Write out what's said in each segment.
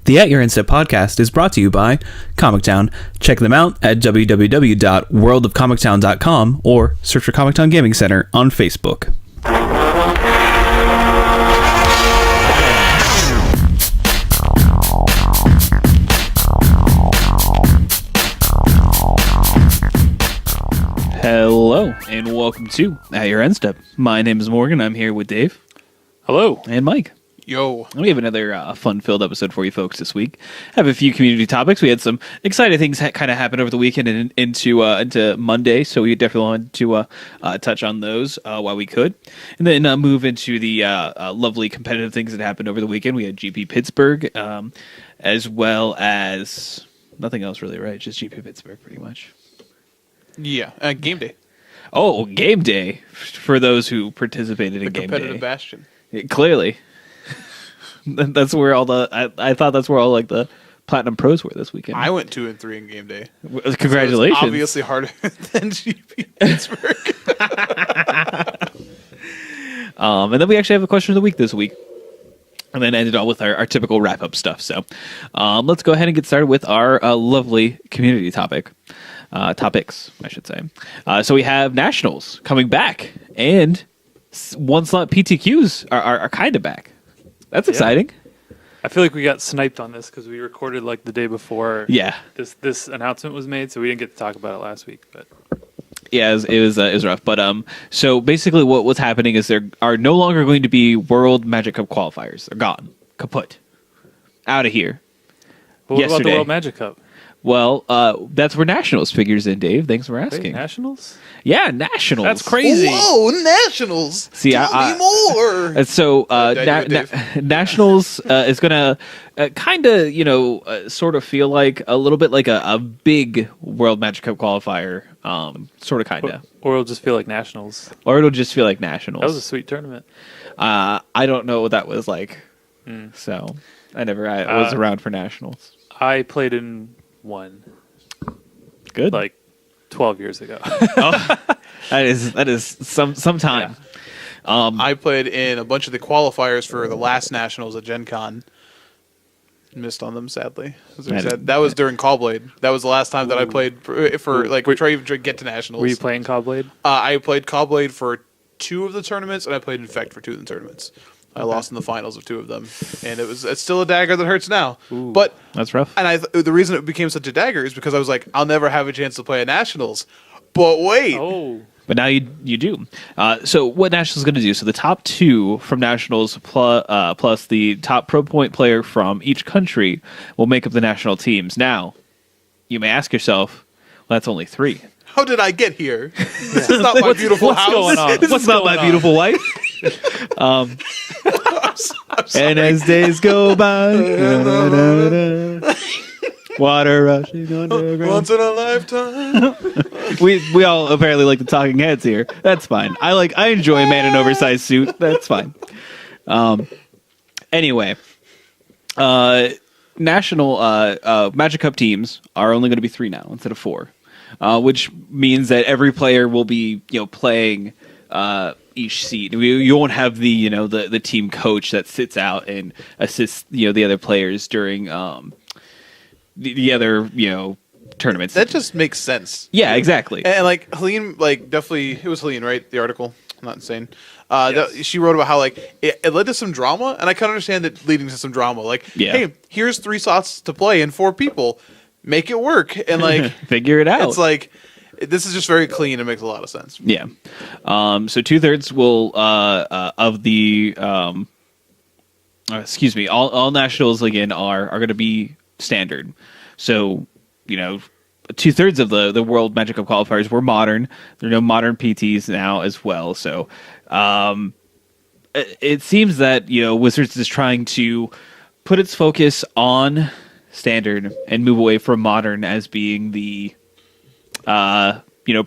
The At Your Instep podcast is brought to you by Comic Town. Check them out at www.worldofcomictown.com or search for Comic Town Gaming Center on Facebook. Hello, and welcome to At Your Instep. My name is Morgan. I'm here with Dave. Hello. And Mike. Yo. We have another fun-filled episode for you folks this week. Have a few community topics. We had some exciting things kind of happen over the weekend and into Monday, so we definitely wanted to touch on those while we could. And then move into the lovely competitive things that happened over the weekend. We had GP Pittsburgh, as well as nothing else really, right? Just GP Pittsburgh, pretty much. Yeah, game day. Oh, game day for those who participated in game day. Competitive bastion. Clearly. That's where all the I thought that's where all like the platinum pros were this weekend. I went 2 and 3 in game day. Congratulations! So obviously harder than GP Pittsburgh. And then we actually have a question of the week this week, and then ended all with our typical wrap up stuff. So let's go ahead and get started with our lovely community topics, I should say. So we have nationals coming back, and one slot PTQs are kind of back. That's exciting. I feel like we got sniped on this because we recorded like the day before. Yeah. This announcement was made, so we didn't get to talk about it last week. But yeah, it was rough. But so basically, what's happening is there are no longer going to be World Magic Cup qualifiers. They're gone, kaput, out of here. what about the World Magic Cup? Well, that's where Nationals figures in, Dave. Thanks for asking. Wait, Nationals? Yeah, Nationals. That's crazy. Whoa, Nationals! See, Tell me more! So Nationals is going to kind of, sort of feel like a little bit like a big World Magic Cup qualifier, sort of, kind of. Or it'll just feel like Nationals. Or it'll just feel like Nationals. That was a sweet tournament. I don't know what that was like. So I was around for Nationals. I played in one. Good. Like 12 years ago. Oh, that is some time. Yeah. I played in a bunch of the qualifiers for the last Nationals at Gen Con. Missed on them, sadly. That was during Callblade. That was the last time that I played for trying to get to Nationals. Were you playing Callblade? I played Callblade for 2 of the tournaments, and I played Infect for 2 of the tournaments. I lost in the finals of 2 of them, and it's still a dagger that hurts now. Ooh, but that's rough. And the reason it became such a dagger is because I was like, I'll never have a chance to play at Nationals. But wait, but now you do. So what Nationals is going to do? So the top 2 from Nationals plus the top pro point player from each country will make up the national teams. Now, you may ask yourself, well, that's only 3. How did I get here? This is not my beautiful house. Going on? This is not my beautiful wife. And as days go by, water rushing underground. Once in a lifetime. we all apparently like the Talking Heads here. That's fine. I enjoy a man in an oversized suit. That's fine. Anyway, national Magic Cup teams are only going to be 3 now instead of 4, which means that every player will be playing each seat. You won't have the team coach that sits out and assists the other players during the other tournaments. That just makes sense. Yeah, exactly. And like Helene, definitely it was Helene, right? The article. I'm not insane. Yes. She wrote about how it led to some drama, and I can understand it leading to some drama. Hey, here's 3 slots to play and 4 people, make it work, and figure it out. It's this is just very clean. It makes a lot of sense. Yeah. So 2/3 will of the all nationals again are going to be standard. So 2/3 of the World Magic Cup qualifiers were modern. There are no modern PTs now as well. So it seems that Wizards is trying to put its focus on standard and move away from modern as being the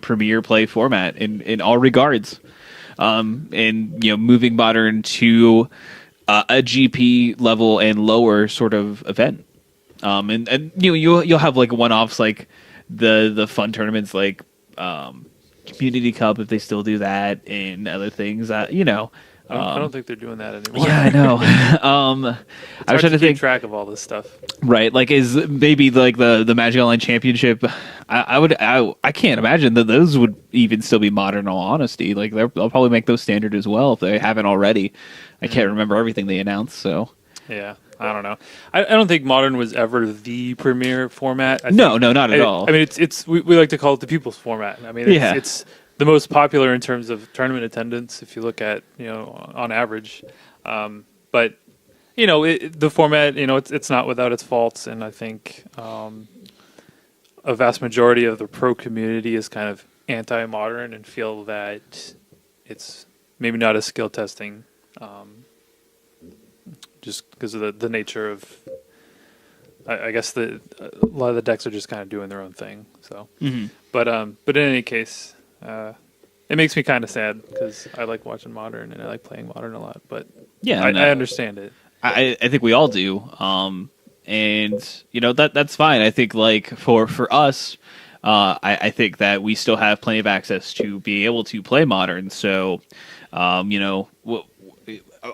premier play format in all regards, and moving modern to a GP level and lower sort of event, and you'll have one-offs like the fun tournaments like Community Cup if they still do that, and other things that I don't think they're doing that anymore. Yeah, I know. I was trying to keep think. track of all this stuff. Right, like is maybe like the Magic Online Championship. I can't imagine that those would even still be modern. In all honesty, like they'll probably make those standard as well if they haven't already. I can't remember everything they announced. So yeah, I don't know. I don't think Modern was ever the premier format. No, not at all. I mean, it's we like to call it the people's format. I mean, it's the most popular in terms of tournament attendance if you look at on average. But the format it's not without its faults, and I think a vast majority of the pro community is kind of anti-modern and feel that it's maybe not as skill testing. Just because of the nature of, I guess a lot of the decks are just kind of doing their own thing. So, but in any case, it makes me kind of sad because I like watching Modern and I like playing Modern a lot. But yeah, I understand it. I think we all do, and that's fine. I think like for us, I think that we still have plenty of access to be able to play Modern. So,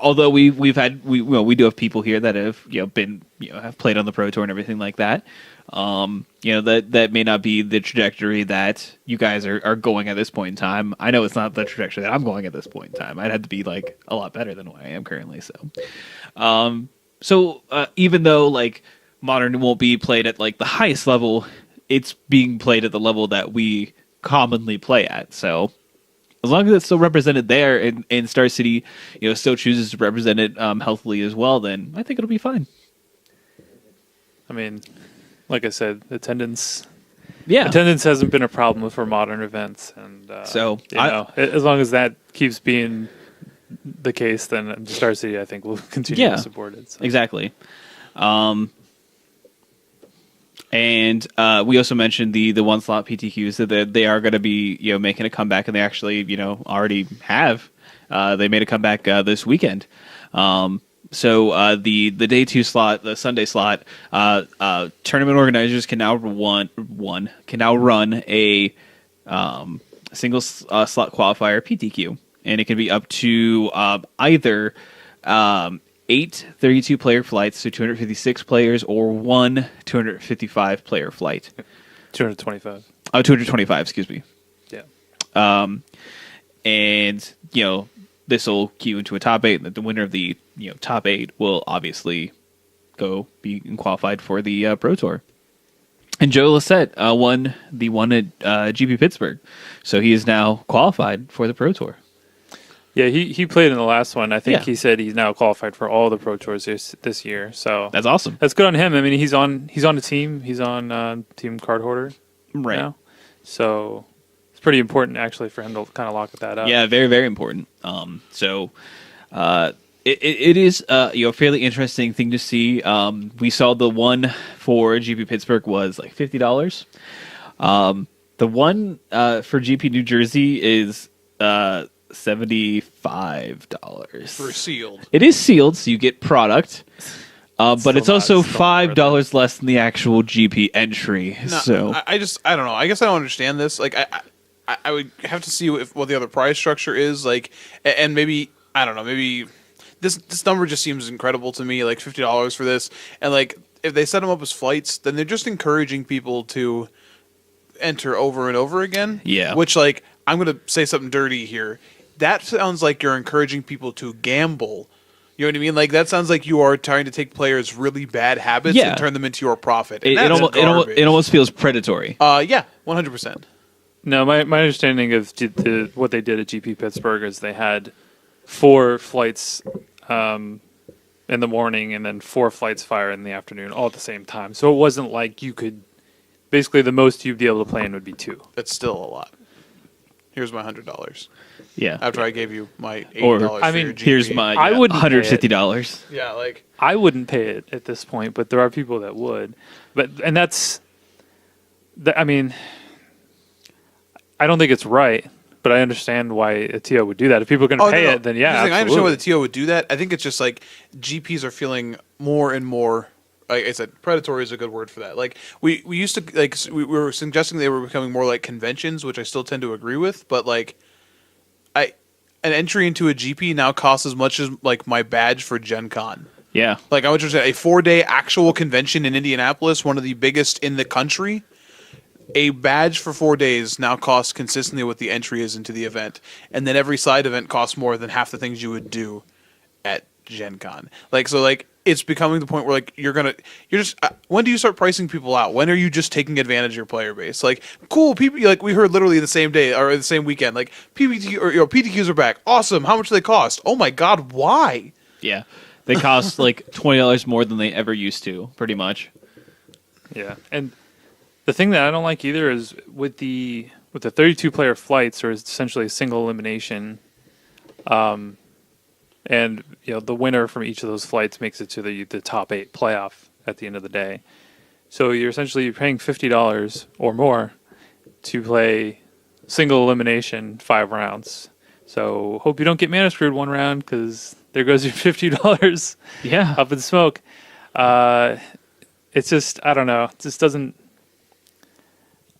although we do have people here that have have played on the Pro Tour and everything like that. That may not be the trajectory that you guys are going at this point in time. I know it's not the trajectory that I'm going at this point in time. I'd have to be like a lot better than what I am currently. So even though like Modern won't be played at like the highest level, it's being played at the level that we commonly play at. So as long as it's still represented there and Star City, still chooses to represent it healthily as well, then I think it'll be fine. I mean, like I said, attendance Yeah. Attendance hasn't been a problem for modern events, and so as long as that keeps being the case, then Star City, I think, will continue to support it. So. Exactly. And we also mentioned the one slot PTQs that they are going to be making a comeback, and they actually already have. They made a comeback this weekend. So the day 2 slot, the Sunday slot, tournament organizers can now run a single slot qualifier PTQ, and it can be up to either 8 32-player flights, so 256 players, or 1 255-player flight. 225. Oh, 225, excuse me. Yeah. And, this will queue into a top 8, and the winner of the top 8 will obviously go be qualified for the Pro Tour. And Joe Lissette won the one at GP Pittsburgh, so he is now qualified for the Pro Tour. Yeah, he played in the last one. I think he said he's now qualified for all the Pro Tours this year. So that's awesome. That's good on him. I mean, he's on a team. He's on Team Card Hoarder right now. So it's pretty important actually for him to kind of lock that up. Yeah, very, very important. It is a fairly interesting thing to see. We saw the one for GP Pittsburgh was like $50. The one for GP New Jersey is $75 for sealed. It is sealed, so you get product, but it's also $5 less than the actual GP entry. No, so I don't know. I guess I don't understand this. Like I would have to see what the other prize structure is like, and maybe I don't know. Maybe this number just seems incredible to me. Like $50 for this, and like if they set them up as flights, then they're just encouraging people to enter over and over again. Yeah. Which like I'm gonna say something dirty here. That sounds like you're encouraging people to gamble. You know what I mean? Like that sounds like you are trying to take players' really bad habits and turn them into your profit. And it almost feels predatory. Yeah, 100%. No, my understanding of what they did at GP Pittsburgh is they had 4 flights in the morning and then 4 flights fire in the afternoon, all at the same time. So it wasn't like you could. Basically, the most you'd be able to play in would be 2. That's still a lot. Here's my $100. Yeah. After I gave you my $80 I mean, here's my $150. Yeah, like I wouldn't pay it at this point, but there are people that would. And that's I mean, I don't think it's right, but I understand why a TO would do that. If people are going to pay it, then yeah, absolutely. I understand why the TO would do that. I think it's just like GPs are feeling more and more. Like I said, predatory is a good word for that. Like we used to we were suggesting they were becoming more like conventions, which I still tend to agree with. But like, I an entry into a GP now costs as much as like my badge for Gen Con. Yeah. Like I would just say a 4-day actual convention in Indianapolis, one of the biggest in the country. A badge for 4 days now costs consistently what the entry is into the event. And then every side event costs more than half the things you would do at Gen Con. Like, so like, it's becoming the point where like, you're just, when do you start pricing people out? When are you just taking advantage of your player base? Like, cool, people, like we heard literally the same day or the same weekend, like PPT or PTQs are back. Awesome. How much do they cost? Oh my God. Why? Yeah. They cost like $20 more than they ever used to, pretty much. Yeah. And the thing that I don't like either is with the 32 player flights, or essentially a single elimination, and the winner from each of those flights makes it to the top 8 playoff at the end of the day. So you're paying $50 or more to play single elimination 5 rounds. So hope you don't get mana screwed one round, because there goes your $50. Yeah, up in smoke. It's just, I don't know. It just doesn't.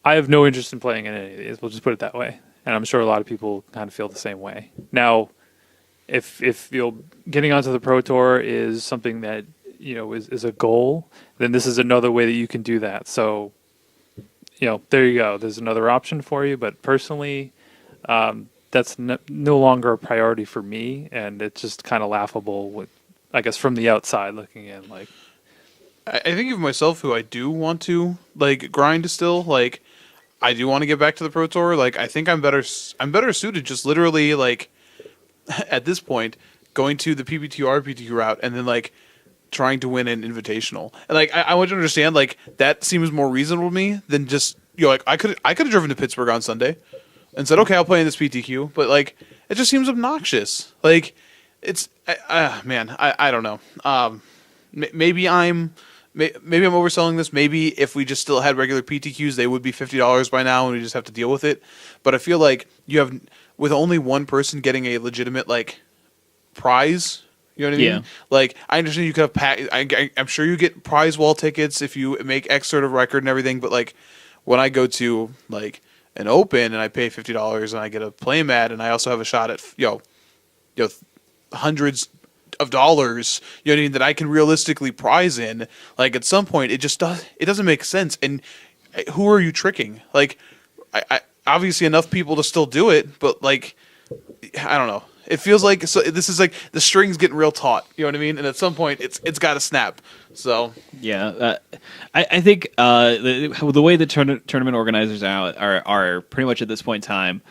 I have no interest in playing in any of these. We'll just put it that way. And I'm sure a lot of people kind of feel the same way. Now, if getting onto the Pro Tour is something that is a goal, then this is another way that you can do that. So, there you go. There's another option for you. But personally, that's no longer a priority for me, and it's just kind of laughable with, I guess, from the outside looking in. Like, I think of myself, who I do want to like grind still. Like, I do want to get back to the Pro Tour. Like, I think I'm better suited just literally like at this point going to the PPT or RPT route and then like trying to win an invitational. And like I want you to understand, like that seems more reasonable to me than just like I could have driven to Pittsburgh on Sunday and said, okay, I'll play in this PTQ, but like it just seems obnoxious. Like it's man, I don't know. Maybe I'm overselling this. Maybe if we just still had regular PTQs, they would be $50 by now, and we just have to deal with it. But I feel like you have, with only one person getting a legitimate like prize. You know what I mean? Yeah. Like, I understand you could have I'm sure you get prize wall tickets if you make X sort of record and everything. But like, when I go to like an open and I pay $50 and I get a play mat and I also have a shot at hundreds of dollars, you know what I mean, that I can realistically prize in, like at some point it doesn't make sense. And who are you tricking? Like, I obviously enough people to still do it, but like, I don't know. It feels like this is like the string's getting real taut, you know what I mean? And at some point it's got to snap. So yeah, I think the way the tournament organizers are pretty much at this point in time,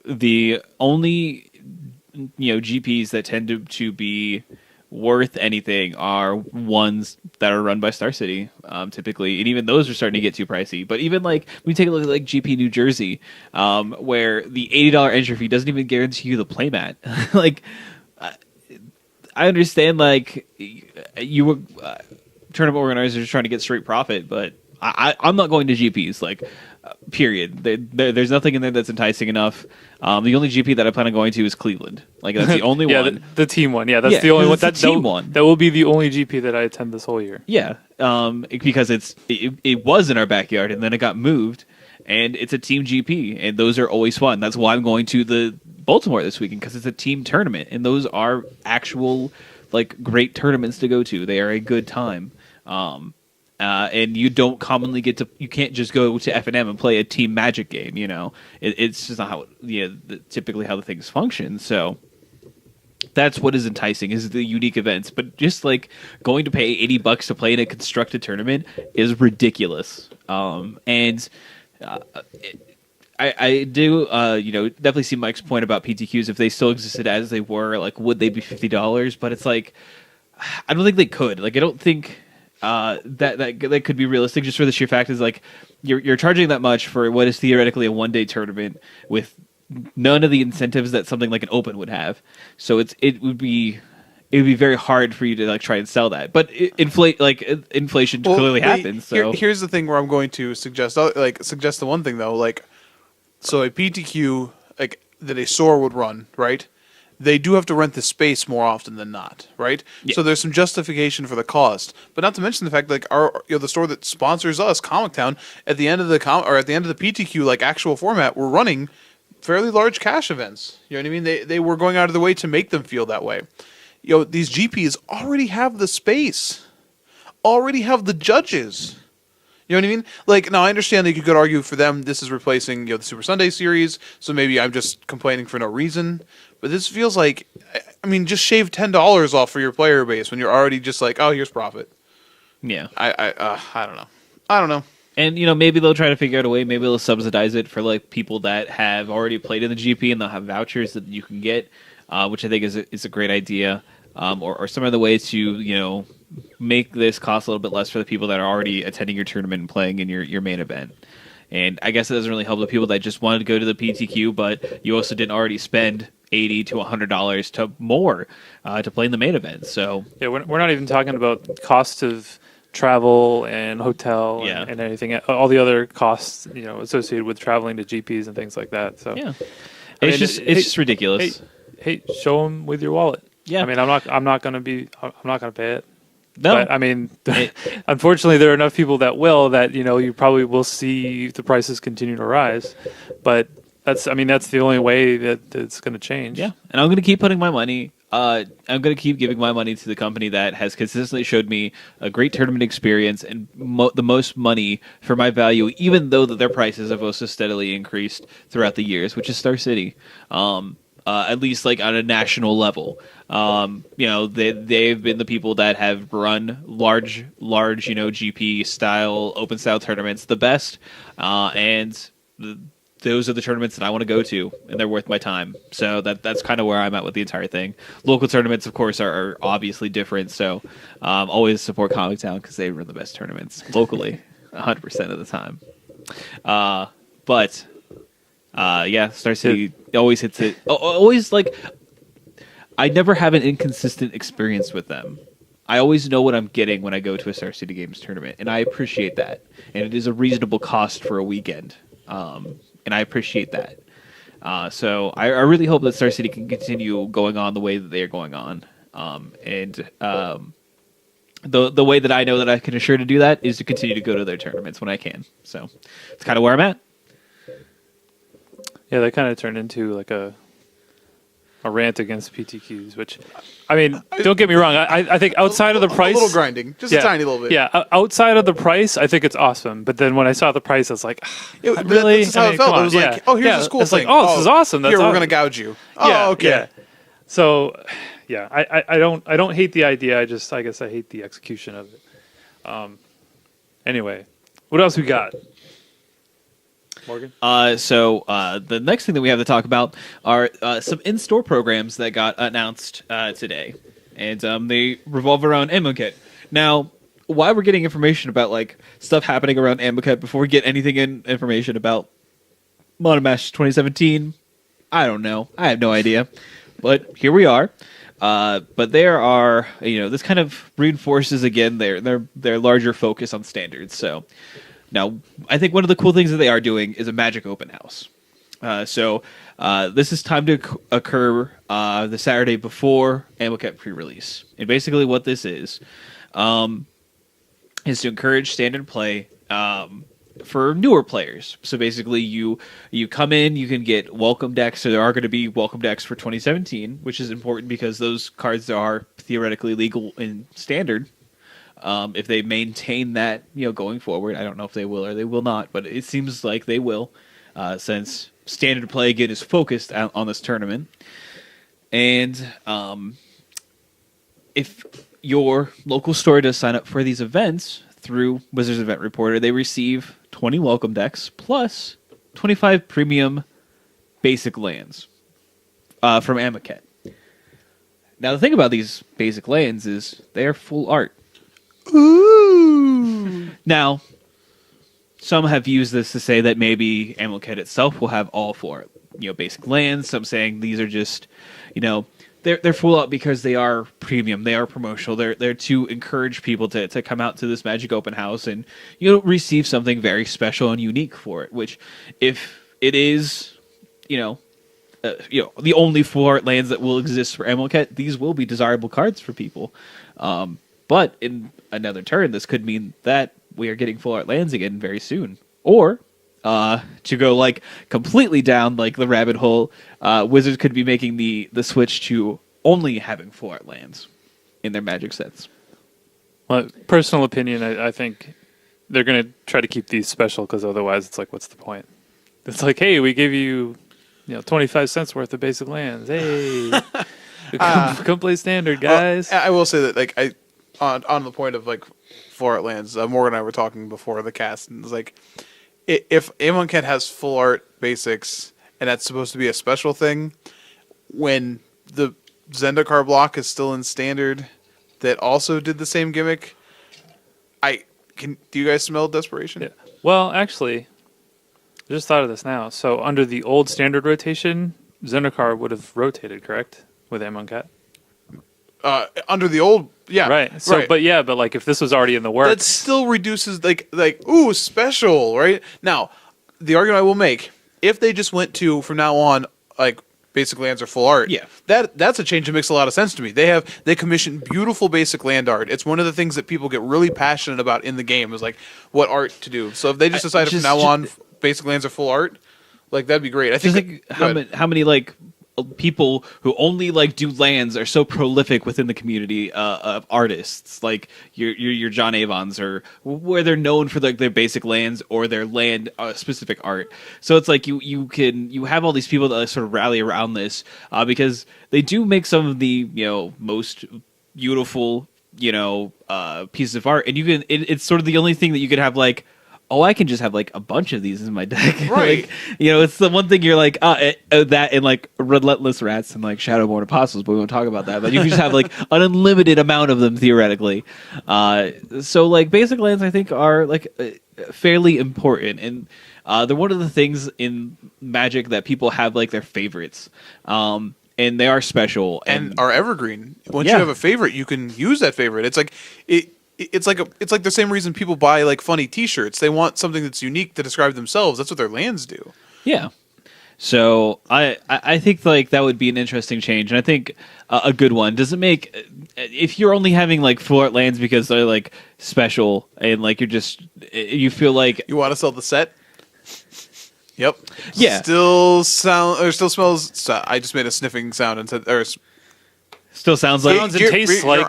the only GPs that tend to be worth anything are ones that are run by Star City, typically, and even those are starting to get too pricey. But even like we take a look at like GP New Jersey, where the $80 entry fee doesn't even guarantee you the playmat. Like, I understand like you tournament organizers are trying to get straight profit, but I'm not going to GPs. Like, period. There's nothing in there that's enticing enough. The only GP that I plan on going to is Cleveland. Like, that's the only one. The team one. Yeah, that's the only one. That's the team one. That will be the only GP that I attend this whole year. Yeah, because it was in our backyard and then it got moved, and it's a team GP, and those are always fun. That's why I'm going to the Baltimore this weekend, because it's a team tournament, and those are actual like great tournaments to go to. They are a good time. And you don't commonly you can't just go to F&M and play a team Magic game. It's just not how typically how the things function. So that's what is enticing, is the unique events. But just like going to pay $80 to play in a constructed tournament is ridiculous. And I do definitely see Mike's point about PTQs. If they still existed as they were, like, would they be $50? But it's like, I don't think they could. Like, I don't think that could be realistic, just for the sheer fact is like you're charging that much for what is theoretically a one-day tournament with none of the incentives that something like an open would have. So it would be very hard for you to like try and sell that. But inflation clearly happens. So here's the thing where I'm going to suggest the one thing though, like, so a PTQ like that a SOAR would run, right? They do have to rent the space more often than not, right? Yeah. So there's some justification for the cost, but not to mention the fact like the store that sponsors us, Comic Town, at the end of the PTQ like actual format, we're running fairly large cash events. You know what I mean? They were going out of the way to make them feel that way. These GPs already have the space, already have the judges. You know what I mean? Like, now I understand that you could argue for them this is replacing the Super Sunday series, so maybe I'm just complaining for no reason. But this feels like, I mean, just shave $10 off for your player base when you're already just like, oh, here's profit. Yeah. I don't know. I don't know. And, maybe they'll try to figure out a way. Maybe they'll subsidize it for, like, people that have already played in the GP, and they'll have vouchers that you can get, which I think is a great idea. Or some other way to, make this cost a little bit less for the people that are already attending your tournament and playing in your main event. And I guess it doesn't really help the people that just wanted to go to the PTQ, but you also didn't already spend $80 to $100 to more to play in the main event. So yeah, we're not even talking about cost of travel and hotel and anything, all the other costs associated with traveling to GPs and things like that. So yeah, it's just ridiculous. Hey, show them with your wallet. Yeah, I mean, I'm not going to pay it. No, but, I mean, unfortunately, there are enough people that will that you probably will see the prices continue to rise. But that's the only way that it's going to change. Yeah, and I'm going to keep putting my money. I'm going to keep giving my money to the company that has consistently showed me a great tournament experience and the most money for my value, even though that their prices have also steadily increased throughout the years, which is Star City. At least like on a national level. They've been the people that have run large, GP style, open style tournaments the best. Those are the tournaments that I want to go to, and they're worth my time. So that's kind of where I'm at with the entire thing. Local tournaments, of course, are obviously different. So always support Comic Town because they run the best tournaments locally, 100% of the time. Star City always hits it. Always like, I never have an inconsistent experience with them. I always know what I'm getting when I go to a Star City Games tournament, and I appreciate that. And it is a reasonable cost for a weekend, and I appreciate that. So I really hope that Star City can continue going on the way that they are going on. The way that I know that I can assure to do that is to continue to go to their tournaments when I can. So it's kind of where I'm at. Yeah, that kind of turned into like a rant against PTQs, which, I mean, don't get me wrong. I think outside of the price, a little grinding, just a tiny little bit. Yeah, outside of the price, I think it's awesome. But then when I saw the price, I was like, really? That's how it felt. It was like, oh, here's this cool thing. Like, oh, this is awesome. Here, we're gonna gouge you. Oh, okay. Yeah. So, yeah, I don't hate the idea. I guess I hate the execution of it. Anyway, what else we got? Morgan? The next thing that we have to talk about are some in-store programs that got announced today, and they revolve around Amonkhet. Now, why we're getting information about like stuff happening around Amonkhet before we get anything information about Monomash 2017, I don't know. I have no idea, but here we are. But there are, this kind of reinforces again their larger focus on standards. So. Now, I think one of the cool things that they are doing is a Magic Open House. This is timed to occur the Saturday before Amonkhet pre-release. And basically what this is to encourage standard play for newer players. So basically you come in, you can get welcome decks. So there are going to be welcome decks for 2017, which is important because those cards are theoretically legal in standard. If they maintain that, going forward, I don't know if they will or they will not, but it seems like they will, since standard play again is focused on this tournament. And if your local store does sign up for these events through Wizards Event Reporter, they receive 20 welcome decks plus 25 premium basic lands from Amonkhet. Now, the thing about these basic lands is they are full art. Ooh. Now, some have used this to say that maybe Amonkhet itself will have all four, basic lands. Some saying these are just, they're full out because they are premium, they are promotional. They're to encourage people to come out to this Magic Open House and receive something very special and unique for it. Which, if it is, the only full art lands that will exist for Amonkhet, these will be desirable cards for people. But in another turn, this could mean that we are getting full art lands again very soon. Or to go like completely down like the rabbit hole, Wizards could be making the switch to only having full art lands in their Magic sets. Well, personal opinion, I think they're going to try to keep these special because otherwise it's like, what's the point? It's like, hey, we give you, 25 cents worth of basic lands. Hey, come play Standard, guys. Well, I will say that, like, on the point of like full art lands, Morgan and I were talking before the cast, and it's like, if Amonkhet has full art basics and that's supposed to be a special thing, when the Zendikar block is still in Standard, that also did the same gimmick. Do you guys smell desperation? Yeah. Well, actually, I just thought of this now. So under the old Standard rotation, Zendikar would have rotated, correct, with Amonkhet? Under the old, yeah, right. So, right. but like if this was already in the works, that still reduces like ooh, special, right? Now, the argument I will make, if they just went to from now on like basic lands are full art, yeah, that's a change that makes a lot of sense to me. They commission beautiful basic land art. It's one of the things that people get really passionate about in the game is like what art to do. So if they just decided from now on basic lands are full art, like that'd be great. I think how many like people who only like do lands are so prolific within the community of artists, like your John Avons, or where they're known for like their basic lands or their land specific art. So it's like you have all these people that sort of rally around this because they do make some of the most beautiful pieces of art, and it's sort of the only thing that you could have like, oh, I can just have like a bunch of these in my deck. Right. Like, it's the one thing you're like, that and like Relentless Rats and like Shadowborn Apostles, but we won't talk about that. But you can just have like an unlimited amount of them theoretically. So like basic lands, I think, are like fairly important. And they're one of the things in Magic that people have like their favorites. And they are special. And are evergreen. Once you have a favorite, you can use that favorite. It's like It's like the same reason people buy like funny T-shirts. They want something that's unique to describe themselves. That's what their lands do. Yeah. So I think like that would be an interesting change, and I think a good one. Does it make if you're only having like full art lands because they're like special and like you feel like you want to sell the set? Yep. Yeah. Still smells. I just made a sniffing sound and said, still sounds like and tastes like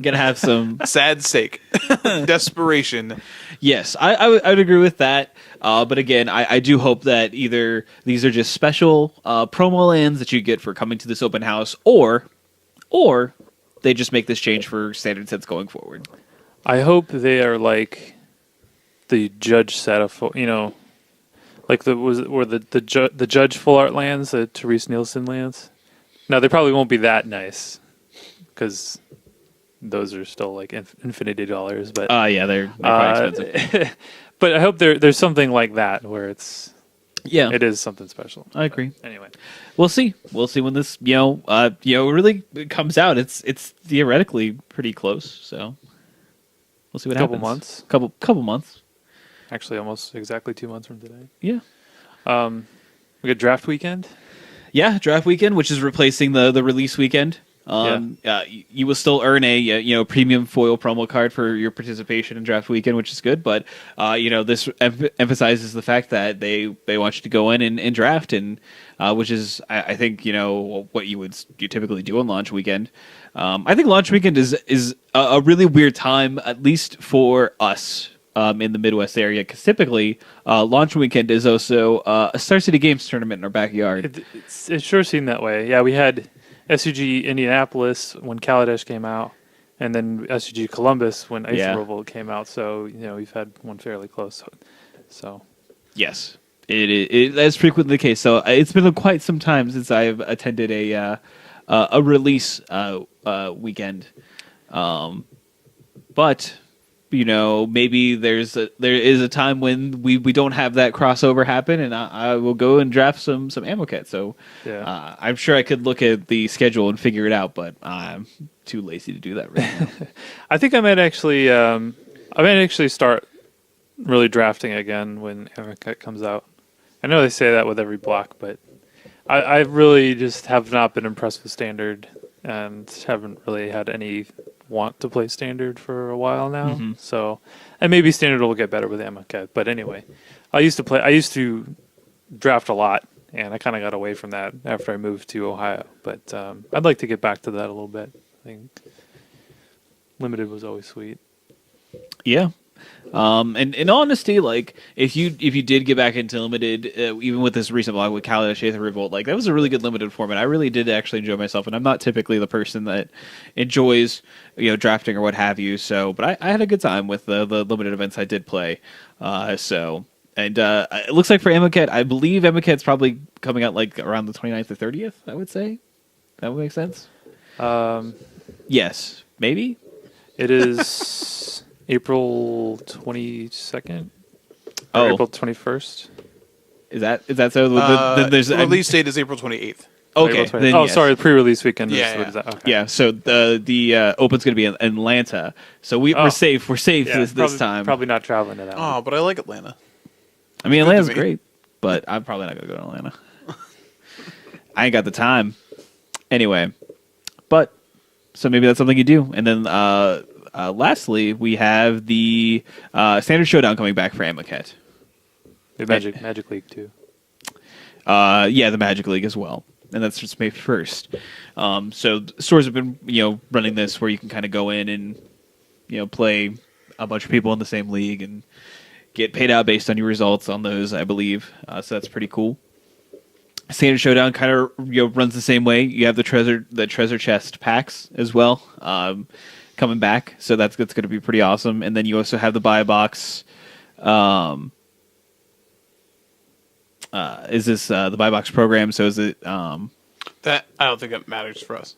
gonna have some sad sake, desperation. Yes, I would agree with that. But again, I do hope that either these are just special promo lands that you get for coming to this open house, or they just make this change for standard sets going forward. I hope they are like the Judge set of like the Judge full art lands, the Therese Nielsen lands. No, they probably won't be that nice because those are still like infinity dollars. But yeah, they're quite expensive. But I hope there's something like that where it is something special. I agree. But anyway, we'll see when this really comes out. It's theoretically pretty close, so we'll see what happens. Couple months. Actually, almost exactly 2 months from today. Yeah. We got draft weekend. Yeah, draft weekend, which is replacing the release weekend. You will still earn a premium foil promo card for your participation in draft weekend, which is good. But this emphasizes the fact that they want you to go in and draft, and which is I think what you typically do on launch weekend. I think launch weekend is a really weird time, at least for us. In the Midwest area, because typically launch weekend is also a Star City Games tournament in our backyard. It sure seemed that way. Yeah, we had SUG Indianapolis when Kaladesh came out, and then SUG Columbus when Ice Revolt came out. So we've had one fairly close. So yes, that's frequently the case. So it's been quite some time since I've attended a release weekend, but. Maybe there is a time when we don't have that crossover happen, and I will go and draft some Amonkhet. So I'm sure I could look at the schedule and figure it out, but I'm too lazy to do that right now. I think I might actually start really drafting again when Amonkhet comes out. I know they say that with every block, but I really just have not been impressed with Standard and haven't really had any want to play Standard for a while now. So, and maybe Standard will get better with Amonkhet. But anyway, I used to draft a lot, and I kind of got away from that after I moved to Ohio. But I'd like to get back to that a little bit. I think Limited was always sweet. Yeah. And in honesty, like if you did get back into Limited, even with this recent block with Kalish Aether Revolt, like that was a really good Limited format. I really did actually enjoy myself, and I'm not typically the person that enjoys drafting or what have you. So, but I had a good time with the Limited events I did play. And it looks like for Amonkhet, I believe Amonkhet's probably coming out like around the 29th or 30th. I would say that would make sense. Yes, maybe it is. April 22nd? Oh. April 21st? Is that so? There's the release date is April 28th. Okay. Then, yes. Sorry, the pre-release weekend. Yeah. Okay. Yeah. So the Open's going to be in Atlanta. So we're safe. We're safe this time. Probably not traveling to that. Oh, but I like Atlanta. I mean, Atlanta's great, but I'm probably not going to go to Atlanta. I ain't got the time. Anyway, but so maybe that's something you do, and then. Lastly, we have the Standard Showdown coming back for Amonkhet. The Magic League too. Yeah, the Magic League as well, and that's just May 1st. So stores have been running this where you can kind of go in and play a bunch of people in the same league and get paid out based on your results on those, I believe. So that's pretty cool. Standard Showdown kind of runs the same way. You have the treasure chest packs as well. Coming back, so that's going to be pretty awesome. And then you also have the buy box. Is this the buy box program? So is it that? I don't think it matters for us.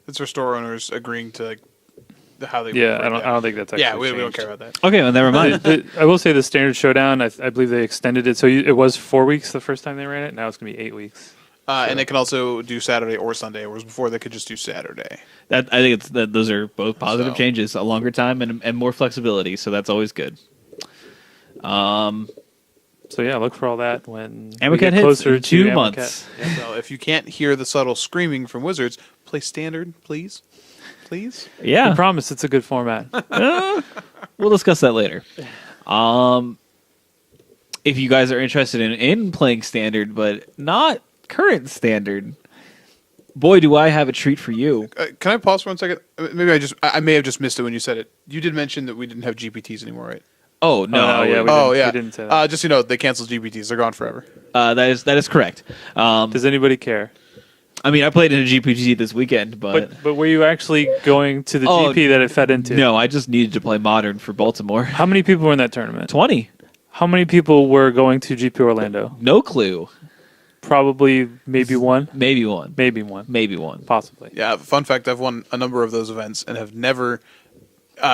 It's our store owners agreeing to how they. Yeah, I don't think that's actually. Yeah, we don't care about that. Okay, well, never mind. I will say the Standard Showdown. I believe they extended it, so it was 4 weeks the first time they ran it. Now it's going to be 8 weeks. And they can also do Saturday or Sunday, whereas before they could just do Saturday. I think those are both positive changes. A longer time and more flexibility, so that's always good. So yeah, look for all that when Amonkhet we get hits closer in to 2 Amonkhet. months. Yeah, so if you can't hear the subtle screaming from Wizards, play Standard, please. Please? Yeah. I promise it's a good format. We'll discuss that later. If you guys are interested in playing Standard, but not current Standard, boy, do I have a treat for you. Can I pause for 1 second? Maybe I may have just missed it when you said it. You did mention that we didn't have GPTs anymore, right? Oh, no. We didn't say that. Just they canceled GPTs. They're gone forever. That is correct. Does anybody care? I mean, I played in a GPG this weekend, but were you actually going to the GP that it fed into? No, I just needed to play Modern for Baltimore. How many people were in that tournament? 20. How many people were going to GP Orlando? No clue. Probably maybe one. Maybe one. Possibly. Yeah, fun fact, I've won a number of those events and have never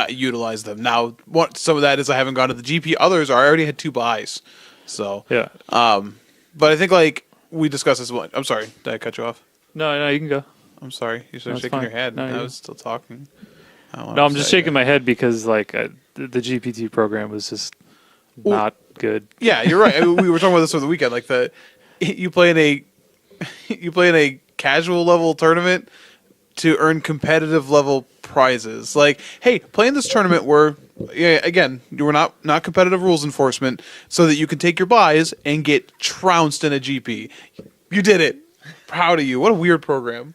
utilized them. Now, some of that is I haven't gone to the GP. Others are I already had 2 buys. So, yeah. But I think we discussed this one. I'm sorry, did I cut you off? No, you can go. I'm sorry. You're shaking your head. I was still talking. No, I'm just shaking my head because the GPT program was just not good. Yeah, you're right. We were talking about this over the weekend. You play in a casual level tournament to earn competitive level prizes. Hey, play in this tournament where, again, we're not competitive rules enforcement, so that you can take your buys and get trounced in a GP. You did it. Proud of you. What a weird program.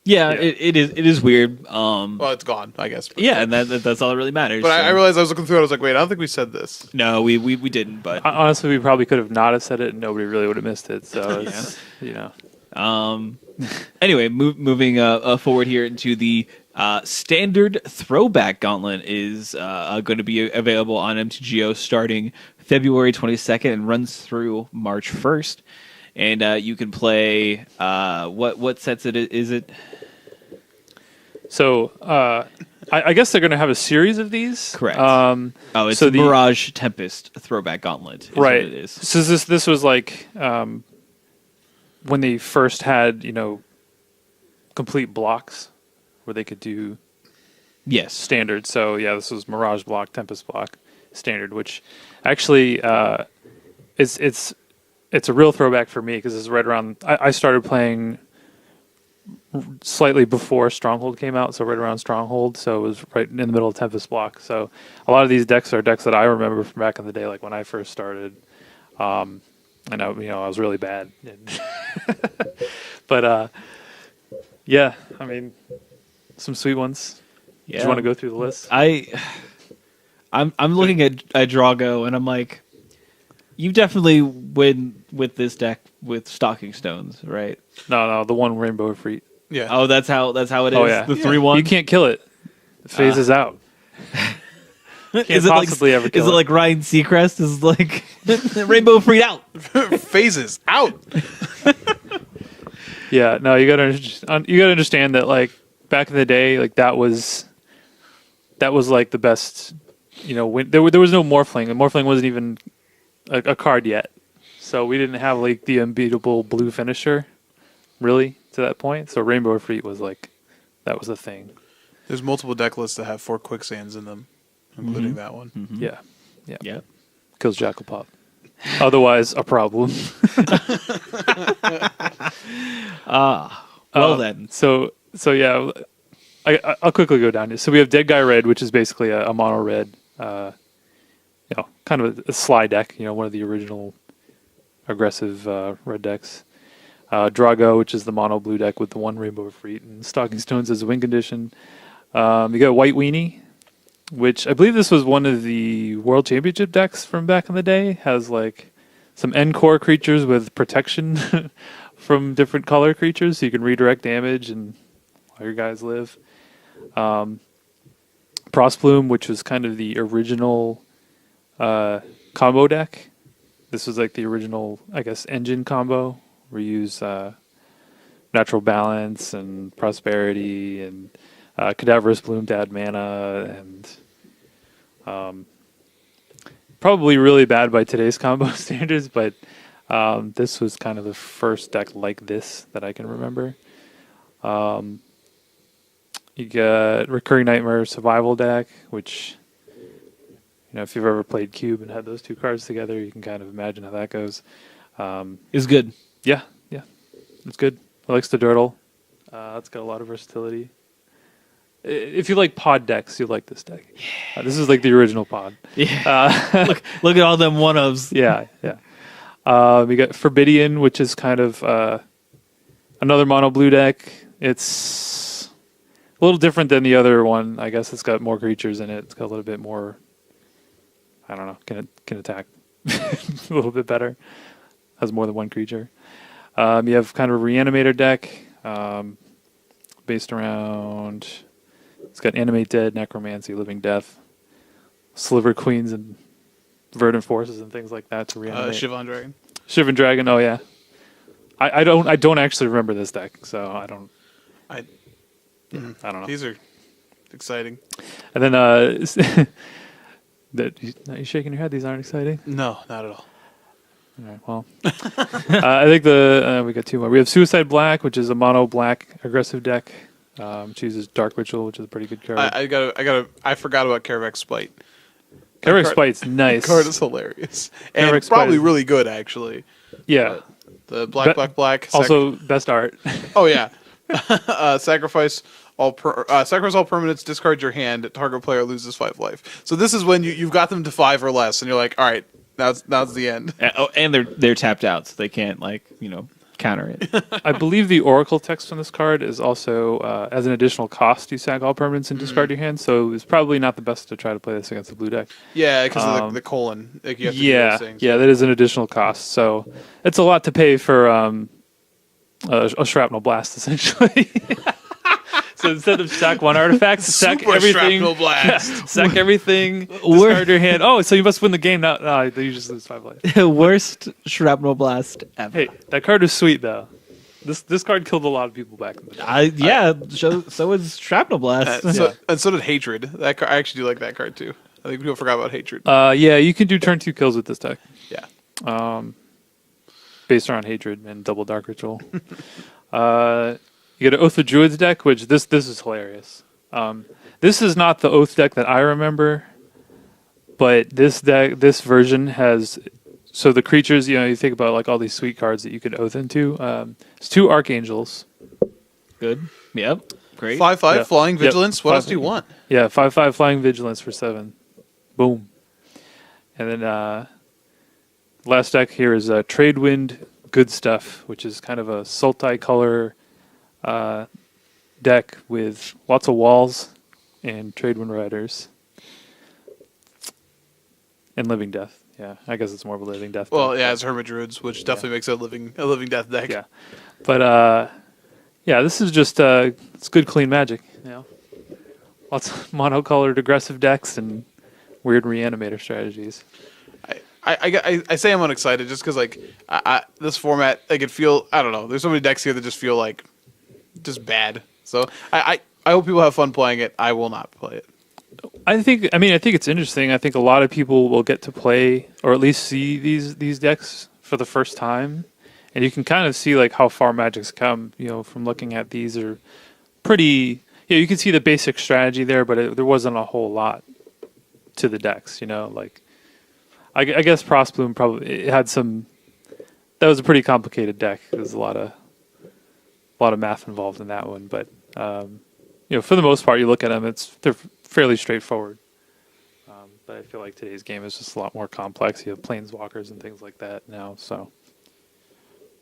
Yeah. It is weird. Well, it's gone, I guess. Yeah, and that's all that really matters. But I realized I was looking through it. I was like, wait, I don't think we said this. No, we didn't. But honestly, we probably could have not have said it, and nobody really would have missed it. So Anyway, moving forward here into the Standard Throwback Gauntlet is going to be available on MTGO starting February 22nd and runs through March 1st. And you can play what sets is it? So I guess they're going to have a series of these. Correct. It's so the Mirage Tempest Throwback Gauntlet. Right. What it is. So this was when they first had complete blocks where they could do standard. So yeah, this was Mirage block, Tempest block, standard, which actually it's a real throwback for me because it's right around. I started playing slightly before Stronghold came out, so right around Stronghold. So it was right in the middle of Tempest block. So a lot of these decks are decks that I remember from back in the day, like when I first started. And I was really bad. But yeah, I mean, some sweet ones. Yeah. Do you want to go through the list? I'm looking at Drago and I'm like, you definitely win with this deck with Stalking Stones, right? No, the one Rainbow Freet. Yeah. Oh, that's how it is. Oh, yeah. The 3/1. You can't kill it. It phases out. Can't is it possibly ever kill is it like Ryan Seacrest is like Rainbow Freed out? Phases out. Yeah, no, you gotta understand that, like, back in the day, like that was like the best. There was no Morphling, and Morphling wasn't even a card yet, so we didn't have like the unbeatable blue finisher, really, to that point. So Rainbow Freet was like, that was the thing. There's multiple deck lists that have 4 quicksands in them, including that one. Mm-hmm. Yeah. Kills Jackal Otherwise, a problem. Then. So yeah, I'll quickly go down here. So we have Dead Guy Red, which is basically a mono red, kind of a sly deck. One of the original aggressive red decks. Drago, which is the mono blue deck with the 1 Rainbow Freet, and Stalking Stones as a win condition. You got White Weenie, which I believe this was one of the World Championship decks from back in the day. Has like some Encore creatures with protection from different color creatures, so you can redirect damage and all your guys live. Frostbloom, which was kind of the original combo deck. This was like the original, I guess, engine combo. We use Natural Balance and Prosperity and Cadaverous Bloom to add mana, and probably really bad by today's combo standards, but this was kind of the first deck like this that I can remember. You got Recurring Nightmare Survival deck, which, if you've ever played Cube and had those 2 cards together, you can kind of imagine how that goes. Is good. Yeah, it's good. It likes to dirtle. It's got a lot of versatility. If you like pod decks, you'll like this deck. This is like the original pod. Yeah. Look at all them 1-ofs. Yeah. We got Forbidian, which is kind of another mono blue deck. It's a little different than the other one. I guess it's got more creatures in it. It's got a little bit more, I don't know, can attack a little bit better. Has more than 1 creature. You have kind of a Reanimator deck based around... It's got Animate Dead, Necromancy, Living Death, Sliver Queens, and Verdant Forces and things like that to reanimate. Shivan Dragon. Shivan Dragon, oh yeah. I don't actually remember this deck, so I don't know. These are exciting. And then are you shaking your head? These aren't exciting? No, not at all. All right, well, I think we got 2 more. We have Suicide Black, which is a mono black aggressive deck. Chooses Dark Ritual, which is a pretty good card. I forgot about Karavek's Spite. Karavek's Spite's nice. That card is hilarious. And probably really good, actually. Yeah. The black. Also, best art. Oh, yeah. Sacrifice all permanents, discard your hand, target player loses 5 life. So this is when you've got them to 5 or less, and you're like, all right, now's the end. And they're tapped out, so they can't, counter it. I believe the Oracle text on this card is also, as an additional cost, you sack all permanents and discard your hand, so it's probably not the best to try to play this against the blue deck. Yeah, because of the colon. You have to do those things. Yeah, that is an additional cost, so it's a lot to pay for a Shrapnel Blast, essentially. So instead of sack 1 artifact, sack everything. Shrapnel Blast. Yeah, sack everything, discard your hand. Oh, so you must win the game. No, you just lose 5 life. Worst Shrapnel Blast ever. Hey, that card is sweet, though. This card killed a lot of people back in the day. So is Shrapnel Blast. And so did Hatred. That card, I actually do like that card, too. I think people forgot about Hatred. Yeah, you can do turn 2 kills with this deck. Yeah. Based around Hatred and double Dark Ritual. You get an Oath of Druids deck, which this is hilarious. This is not the Oath deck that I remember, but this version has... So the creatures, you think about all these sweet cards that you could Oath into. It's 2 Archangels, Good. Yep. Great. 5/5 flying vigilance. What else do you want? Yeah, 5/5 flying vigilance for 7. Boom. And then last deck here is Tradewind Good Stuff, which is kind of a Sultai color deck with lots of walls and Tradewind Riders. And Living Death. Yeah, I guess it's more of a Living Death Well, deck. yeah, it's Hermit Druids, which definitely makes it a living death deck. Yeah. But yeah, this is just it's good clean Magic, you know. Lots of monocolored aggressive decks and weird reanimator strategies. I say I'm unexcited just because like this format, I could feel, I don't know. There's so many decks here that just feel like just bad. So I hope people have fun playing it. I will not play it. I think it's interesting. I think a lot of people will get to play or at least see these decks for the first time, and you can kind of see like how far Magic's come. You know, from looking at these are pretty. Yeah, you can see the basic strategy there, but there wasn't a whole lot to the decks. You know, like I guess Frostbloom probably it had some. That was a pretty complicated deck. There's a lot of math involved in that one, but you know, for the most part, you look at them, they're fairly straightforward. But I feel like today's game is just a lot more complex. You have planeswalkers and things like that now, so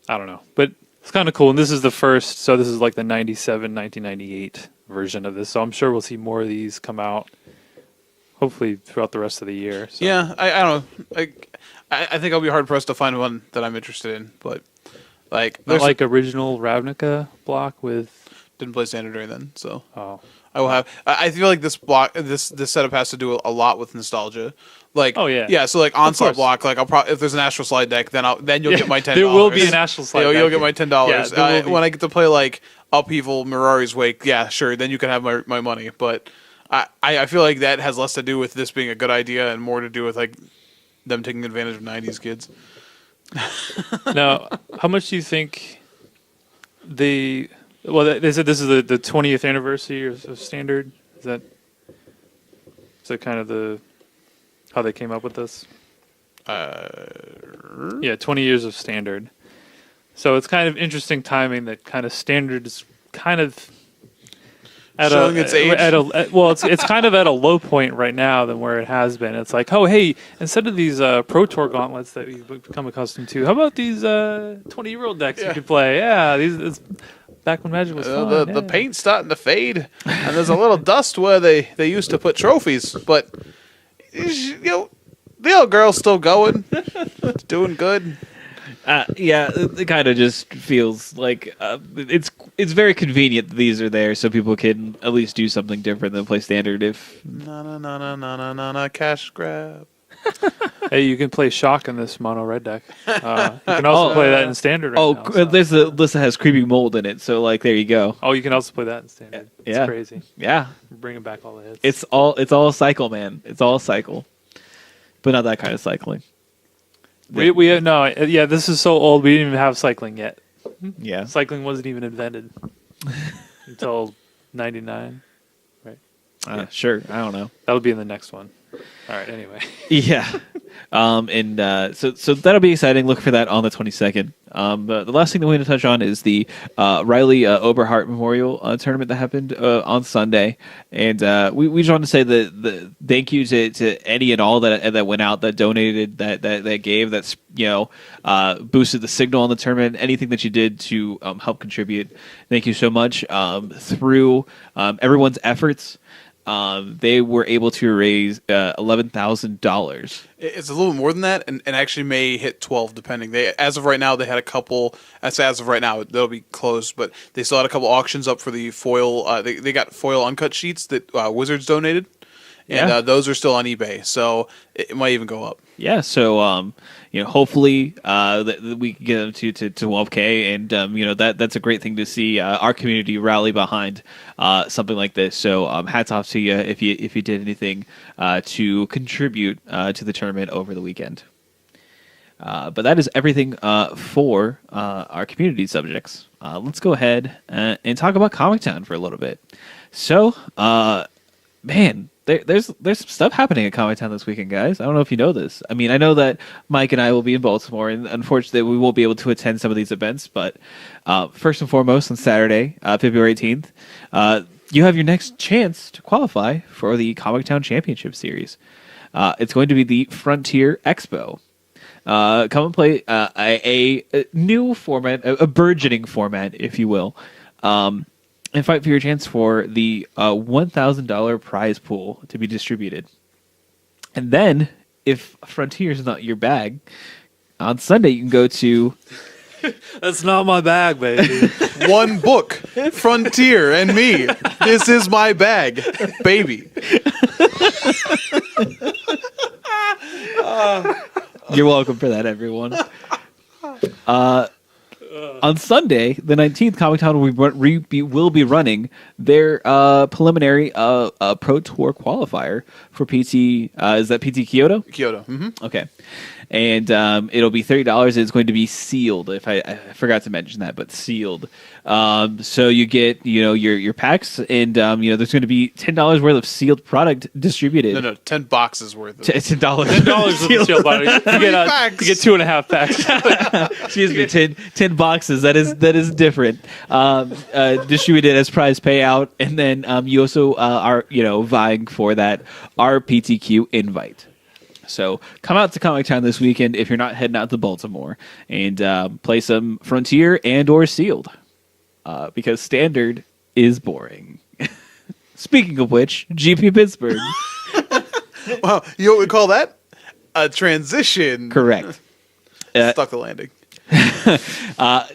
I don't know. But it's kind of cool. And this is the first, so this is like the 1998 version of this. So I'm sure we'll see more of these come out, hopefully throughout the rest of the year. So. Yeah, I don't know. I think I'll be hard pressed to find one that I'm interested in. But like, not like original Ravnica block with. Didn't play Standard during then, so. Oh. I will have. I feel like this block, this setup has to do a lot with nostalgia. Like, oh yeah, yeah. So like onslaught block, like I'll probably if there's an Astral Slide deck, then you'll get my $10. There will be an Astral Slide. You'll get my $10. Yeah, when I get to play like Upheaval, Mirari's Wake, yeah, sure, then you can have my money. But I feel like that has less to do with this being a good idea and more to do with like them taking advantage of '90s kids. Now, how much do you think they? Well, they said this is the 20th anniversary of Standard. Is that kind of how they came up with this? Yeah, 20 years of Standard. So it's kind of interesting timing that kind of Standard is kind of at showing its age. It's kind of at a low point right now than where it has been. It's like, oh hey, instead of these Pro Tour gauntlets that we've become accustomed to, how about these 20-year-old decks you could play? Yeah, these. Back when Magic was fun. The paint's starting to fade, and there's a little dust where they used to put trophies. But you know, the old girl's still going, it's doing good. Yeah, it kind of just feels like it's very convenient that these are there, so people can at least do something different than play Standard. If no, cash grab. Hey, you can play Shock in this mono red deck. You can also play that in Standard. Right now, there's a list that has Creeping Mold in it, so like there you go. Oh, you can also play that in Standard. Yeah. It's crazy. Yeah, we're bringing back all the hits. It's all a cycle, man. It's all a cycle, but not that kind of cycling. This is so old. We didn't even have cycling yet. Yeah, cycling wasn't even invented until '99. Right. Sure. I don't know. That'll be in the next one. All right. Anyway. Yeah. So that'll be exciting. Look for that on the 22nd. The last thing that we want to touch on is the Riley Oberhart Memorial tournament that happened on Sunday, and we just want to say the thank you to any and all that went out, that donated, that gave, that's boosted the signal on the tournament. Anything that you did to help contribute, thank you so much. Through everyone's efforts, they were able to raise $11,000. It's a little more than that, and actually may hit 12 depending. As of right now, they had a couple. As of right now, they'll be closed, but they still had a couple auctions up for the foil. They got foil uncut sheets that Wizards donated, and those are still on eBay, so it might even go up. Yeah, so hopefully we can get them to $12K, and that's a great thing to see our community rally behind something like this. So hats off to you if you did anything to contribute to the tournament over the weekend. But that is everything for our community subjects. Let's go ahead and talk about Comic Town for a little bit. So, man, there's some stuff happening at Comic Town this weekend, guys. I don't know if you know this. I mean, I know that Mike and I will be in Baltimore, and unfortunately, we won't be able to attend some of these events. But first and foremost, on Saturday, February 18th, you have your next chance to qualify for the Comic Town Championship Series. It's going to be the Frontier Expo. Come and play a new format, a burgeoning format, if you will. And fight for your chance for the $1,000 prize pool to be distributed. And then, if Frontier is not your bag, on Sunday you can go to... That's not my bag, baby. One book, Frontier, and me. This is my bag, baby. You're welcome for that, everyone. On Sunday, the 19th, Comic Town will be running their preliminary Pro Tour qualifier for PT. Is that PT Kyoto? Kyoto. Mm-hmm. Okay. And it'll be $30. It's going to be sealed. If I forgot to mention that, but sealed. So you get your packs, and there's going to be $10 worth of sealed product distributed. No, 10 boxes worth. Of $10. $10 worth of sealed product. You get 2.5 packs. Excuse me, 10 boxes. That is different. Distributed as prize payout, and then you also are vying for that RPTQ invite. So come out to Comic Town this weekend if you're not heading out to Baltimore, and play some Frontier and or Sealed, because Standard is boring. Speaking of which, GP Pittsburgh. Wow, you know what we call that? A transition. Correct. Stuck the landing.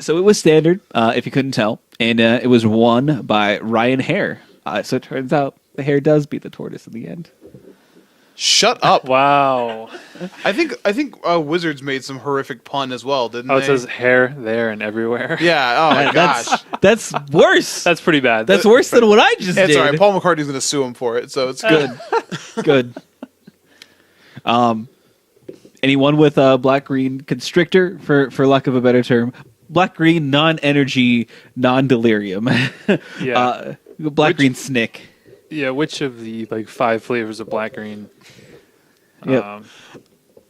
So it was Standard, if you couldn't tell, and it was won by Ryan Hare. So it turns out the hare does beat the tortoise in the end. Shut up! Wow. I think Wizards made some horrific pun as well, didn't they? Oh, it says hair there and everywhere. Yeah. Oh my gosh. That's worse. That's pretty bad. That's worse than what I just did. It's all right. Paul McCartney's going to sue him for it, so it's good. Good. Anyone with a black-green constrictor, for lack of a better term, black-green non-energy, non-delirium. Yeah. Black-green snick. Yeah, which of the 5 flavors of black green? Yeah.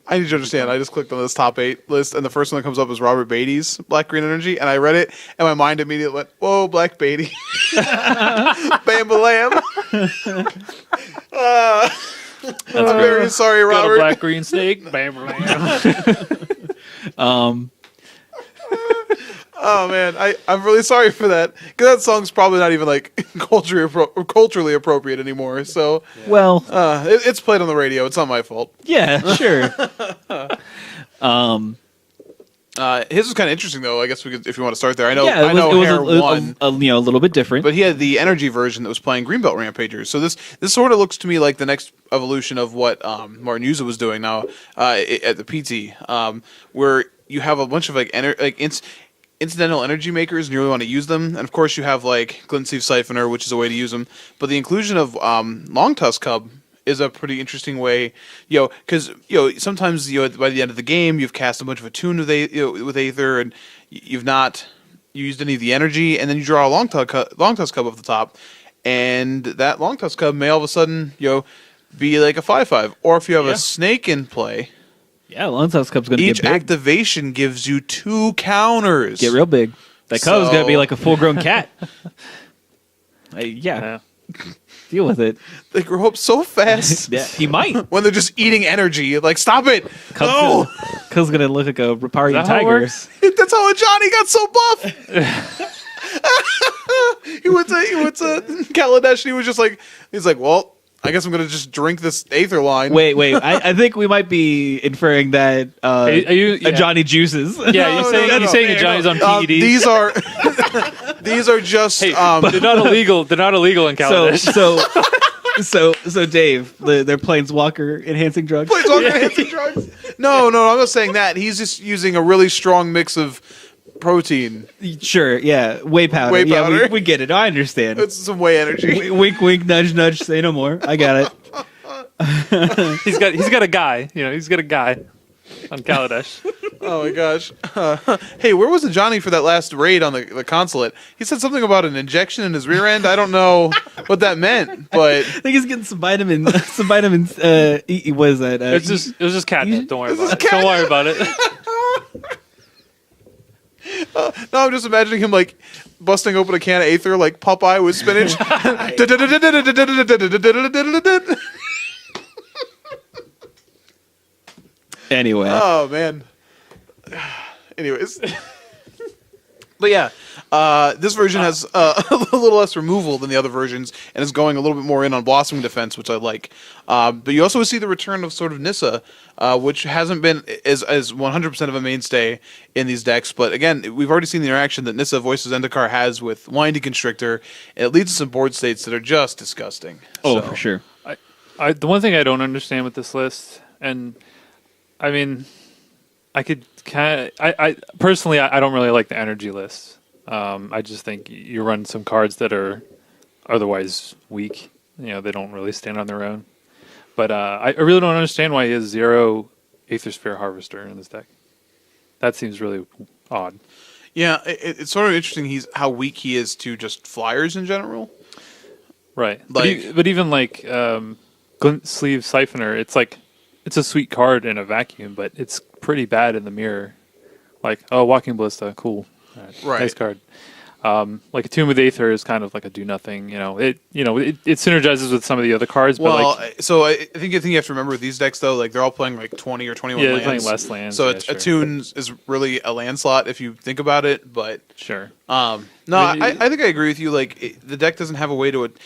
I need you to understand. I just clicked on this top 8 list, and the first one that comes up is Robert Beatty's Black Green Energy, and I read it, and my mind immediately went, "Whoa, Black Beatty, Bam-ba-lam." I'm very sorry, Robert. Got a black green snake. Bam, Oh man, I'm really sorry for that, because that song's probably not even culturally appropriate anymore. So well, it's played on the radio. It's not my fault. Yeah, sure. His was kind of interesting though. I guess we could, if you want to start there. I know Hare won, a little bit different, but he had the energy version that was playing Greenbelt Rampagers. So this sort of looks to me like the next evolution of what Martin Yuza was doing now at the PT, where you have a bunch of incidental energy makers, and you really want to use them. And of course, you have Glint Sleeve Siphoner, which is a way to use them. But the inclusion of Long Tusk Cub is a pretty interesting way, because sometimes by the end of the game you've cast a bunch of attune with Aether, and you've not used any of the energy, and then you draw a Long Tusk Cub off the top, and that Long Tusk Cub may all of a sudden be like a 5/5, or if you have a snake in play. Yeah, Long Tusk Cub's going to get big. Each activation gives you 2 counters. Get real big. That Cub's going to be like a full-grown cat. Yeah. Deal with it. They grow up so fast. Yeah, he might. When they're just eating energy. Stop it. No. Cub's going to look like a Riparian tiger. That's how Johnny got so buff. He went to Kaladesh, and he was just he's like, well, I guess I'm going to just drink this Aether line. Wait. I think we might be inferring that Johnny juices. Yeah, you're saying Johnny's on PEDs? These are just... they're not illegal. They're not illegal in Kaladesh. So Dave, they're Planeswalker enhancing drugs? Enhancing drugs? No, I'm not saying that. He's just using a really strong mix of protein. Sure, yeah. Whey powder. Yeah, we get it. I understand. It's some whey energy. Wink, wink, nudge, nudge, say no more. I got it. He's got a guy. He's got a guy on Kaladesh. Oh my gosh. Hey, where was the Johnny for that last raid on the consulate? He said something about an injection in his rear end. I don't know what that meant, but I think he's getting some vitamins. Some vitamins. What is that? It was just catnip. Don't worry about it. Don't worry about it. No, I'm just imagining him like busting open a can of Aether like Popeye with spinach. Anyway. Oh man. Anyways. But yeah, this version has a little less removal than the other versions, and is going a little bit more in on blossoming defense, which I like. But you also see the return of sort of Nissa, which hasn't been as 100% of a mainstay in these decks. But again, we've already seen the interaction that Nissa Voices Zendikar has with Winding Constrictor, and it leads to some board states that are just disgusting. Oh, for sure. The one thing I don't understand with this list, and I mean, I could kind of. I personally, I don't really like the energy list. I just think you run some cards that are otherwise weak. You know, they don't really stand on their own. But I really don't understand why he has 0 Aether Sphere Harvester in this deck. That seems really odd. Yeah, it's sort of interesting. How weak he is to just flyers in general. Right, but even like Glint Sleeve Siphoner, it's a sweet card in a vacuum, but it's pretty bad in the mirror. Like, oh, Walking Ballista, cool. Right. Nice card. Like a Tomb of Aether is kind of like a do nothing. It synergizes with some of the other cards. Well, but so I think you have to remember with these decks though, like they're all playing like 20 or 21 lands. They're playing less lands. So Attune is really a land slot if you think about it. But sure. No, I think I agree with you. Like the deck doesn't have a way to it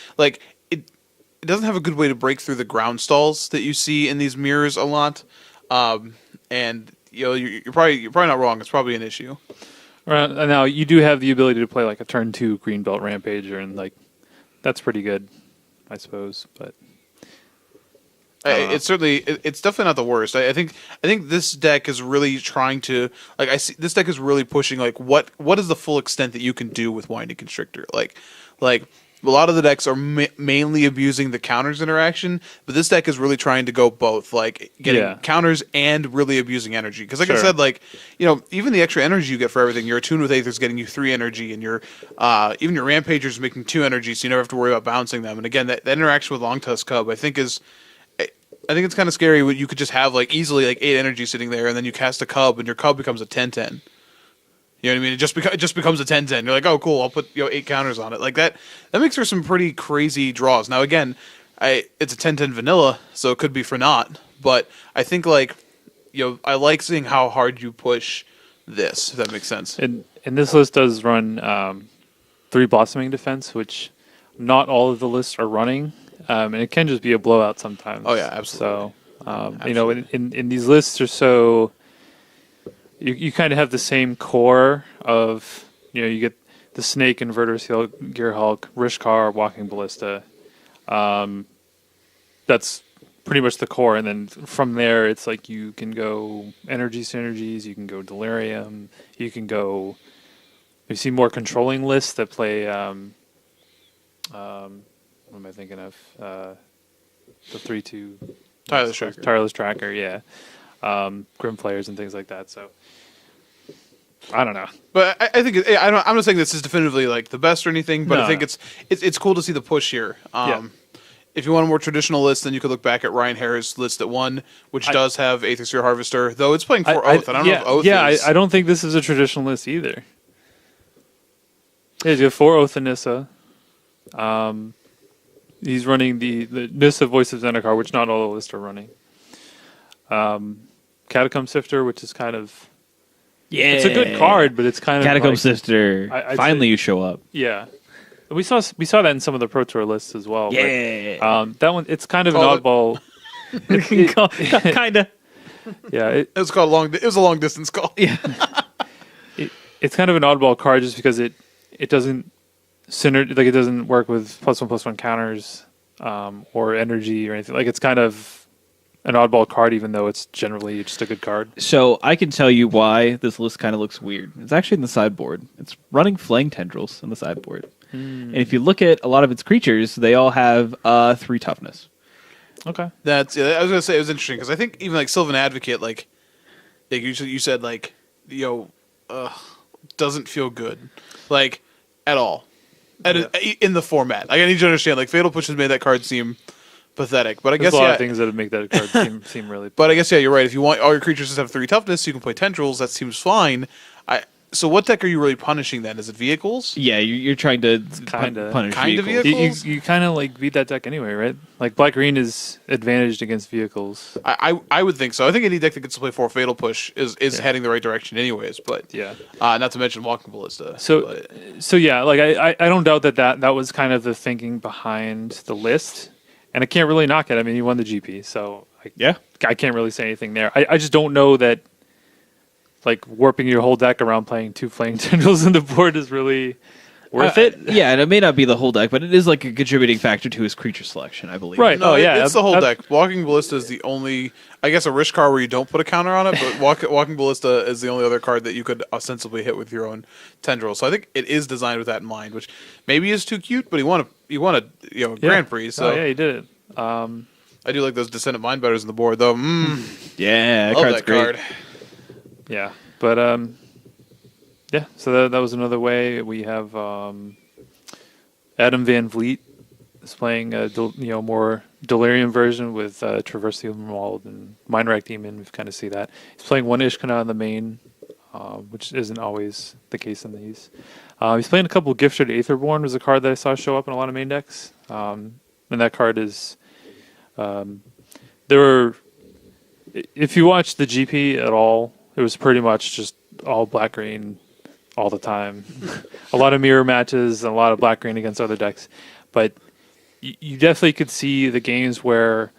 doesn't have a good way to break through the ground stalls that you see in these mirrors a lot. And you're probably not wrong. It's probably an issue. Right, now you do have the ability to play like a turn 2 Greenbelt Rampager, and like that's pretty good, I suppose. But it's definitely not the worst. I think this deck is really trying to this deck is really pushing like what is the full extent that you can do with Winding Constrictor. Like a lot of the decks are mainly abusing the counters interaction, but this deck is really trying to go both, like getting counters and really abusing energy. Because I said, even the extra energy you get for everything, your Attune with Aether is getting you 3 energy, and your even your Rampager is making 2 energy, so you never have to worry about bouncing them. And again, that interaction with Longtusk Cub, I think it's kind of scary. You could just have easily 8 energy sitting there, and then you cast a Cub, and your Cub becomes a 10/10. You know what I mean? It just becomes a 10/10. You're like, oh, cool. I'll put 8 counters on it. Like that makes for some pretty crazy draws. Now, again, it's a 10/10 vanilla, so it could be for naught. But I think I like seeing how hard you push this. If that makes sense. And this list does run 3 Blossoming Defense, which not all of the lists are running, and it can just be a blowout sometimes. Oh yeah, absolutely. So absolutely. in these lists are so. You kind of have the same core of, you get the Snake, Inverter Seal, Gear Hulk, Rishkar, Walking Ballista. That's pretty much the core. And then from there, it's like you can go Energy Synergies, you can go Delirium, you can go... You see more controlling lists that play... what am I thinking of? The 3/2... Tireless Tracker, yeah. Grim Players and things like that, so... I don't know, but I think I'm not saying this is definitively the best or anything, but I think it's cool to see the push here. If you want a more traditional list, then you could look back at Ryan Harris' list at 1, which does have Aether Sphere Harvester, though it's playing 4 Oath. I don't know if Oath is... I don't think this is a traditional list either. Yeah, you have 4 Oath and Nissa. He's running the Nissa Voice of Zendikar, which not all the lists are running. Catacomb Sifter, which is kind of... Yeah, it's a good card, but it's kind of Catacomb Sifter. Finally, you show up. Yeah, we saw that in some of the Pro Tour lists as well. Yeah, but, that one it's kind of an oddball. Kind of. Yeah, it was called long. It was a long distance call. Yeah, it's kind of an oddball card just because it doesn't it doesn't work with +1/+1 counters or energy or anything. It's kind of an oddball card, even though it's generally just a good card. So I can tell you why this list kind of looks weird. It's actually in the sideboard. It's running Flaying Tendrils in the sideboard. And if you look at a lot of its creatures, they all have 3 toughness. Okay. I was going to say it was interesting, because I think even Sylvan Advocate, you said like doesn't feel good, like at all, in the format. Like, I need you to understand, like Fatal Push has made that card seem pathetic. But I guess a lot of things that would make that card seem really. But I guess you're right. If you want all your creatures to have 3 toughness, you can play tendrils. That seems fine. So what deck are you really punishing then? Is it vehicles? Yeah, you're trying to punish vehicles. You kind of like beat that deck anyway, right? Like black green is advantaged against vehicles. I would think so. I think any deck that gets to play 4 Fatal Push is heading the right direction anyways. But not to mention Walking Ballista. So yeah, like I don't doubt that was kind of the thinking behind the list, and I can't really knock it. I mean, you won the GP, so I can't really say anything there. I just don't know that. Like warping your whole deck around playing 2 Flaying Tendrils on the board is really worth it. Yeah, and it may not be the whole deck, but it is like a contributing factor to his creature selection, I believe. Right. No, it's the whole deck. Walking Ballista is the only, I guess, a Rish card where you don't put a counter on it, but Walking Ballista is the only other card that you could ostensibly hit with your own Tendril. So I think it is designed with that in mind, which maybe is too cute, but he won a Grand Prix. So he did it. I do like those Descendant Mindbetters on the board, though. Yeah, love that card. Yeah, but so that was another way. We have Adam Van Vliet is playing a more Delirium version with Traverse the Overwald and Mindwreck Demon. We've kind of see that. He's playing 1 Ishkana on the main, which isn't always the case in these. He's playing a couple of Gifted Aetherborn, was a card that I saw show up in a lot of main decks. And that card is... if you watch the GP at all, it was pretty much just all black-green all the time. A lot of mirror matches, and a lot of black-green against other decks. But you definitely could see the games where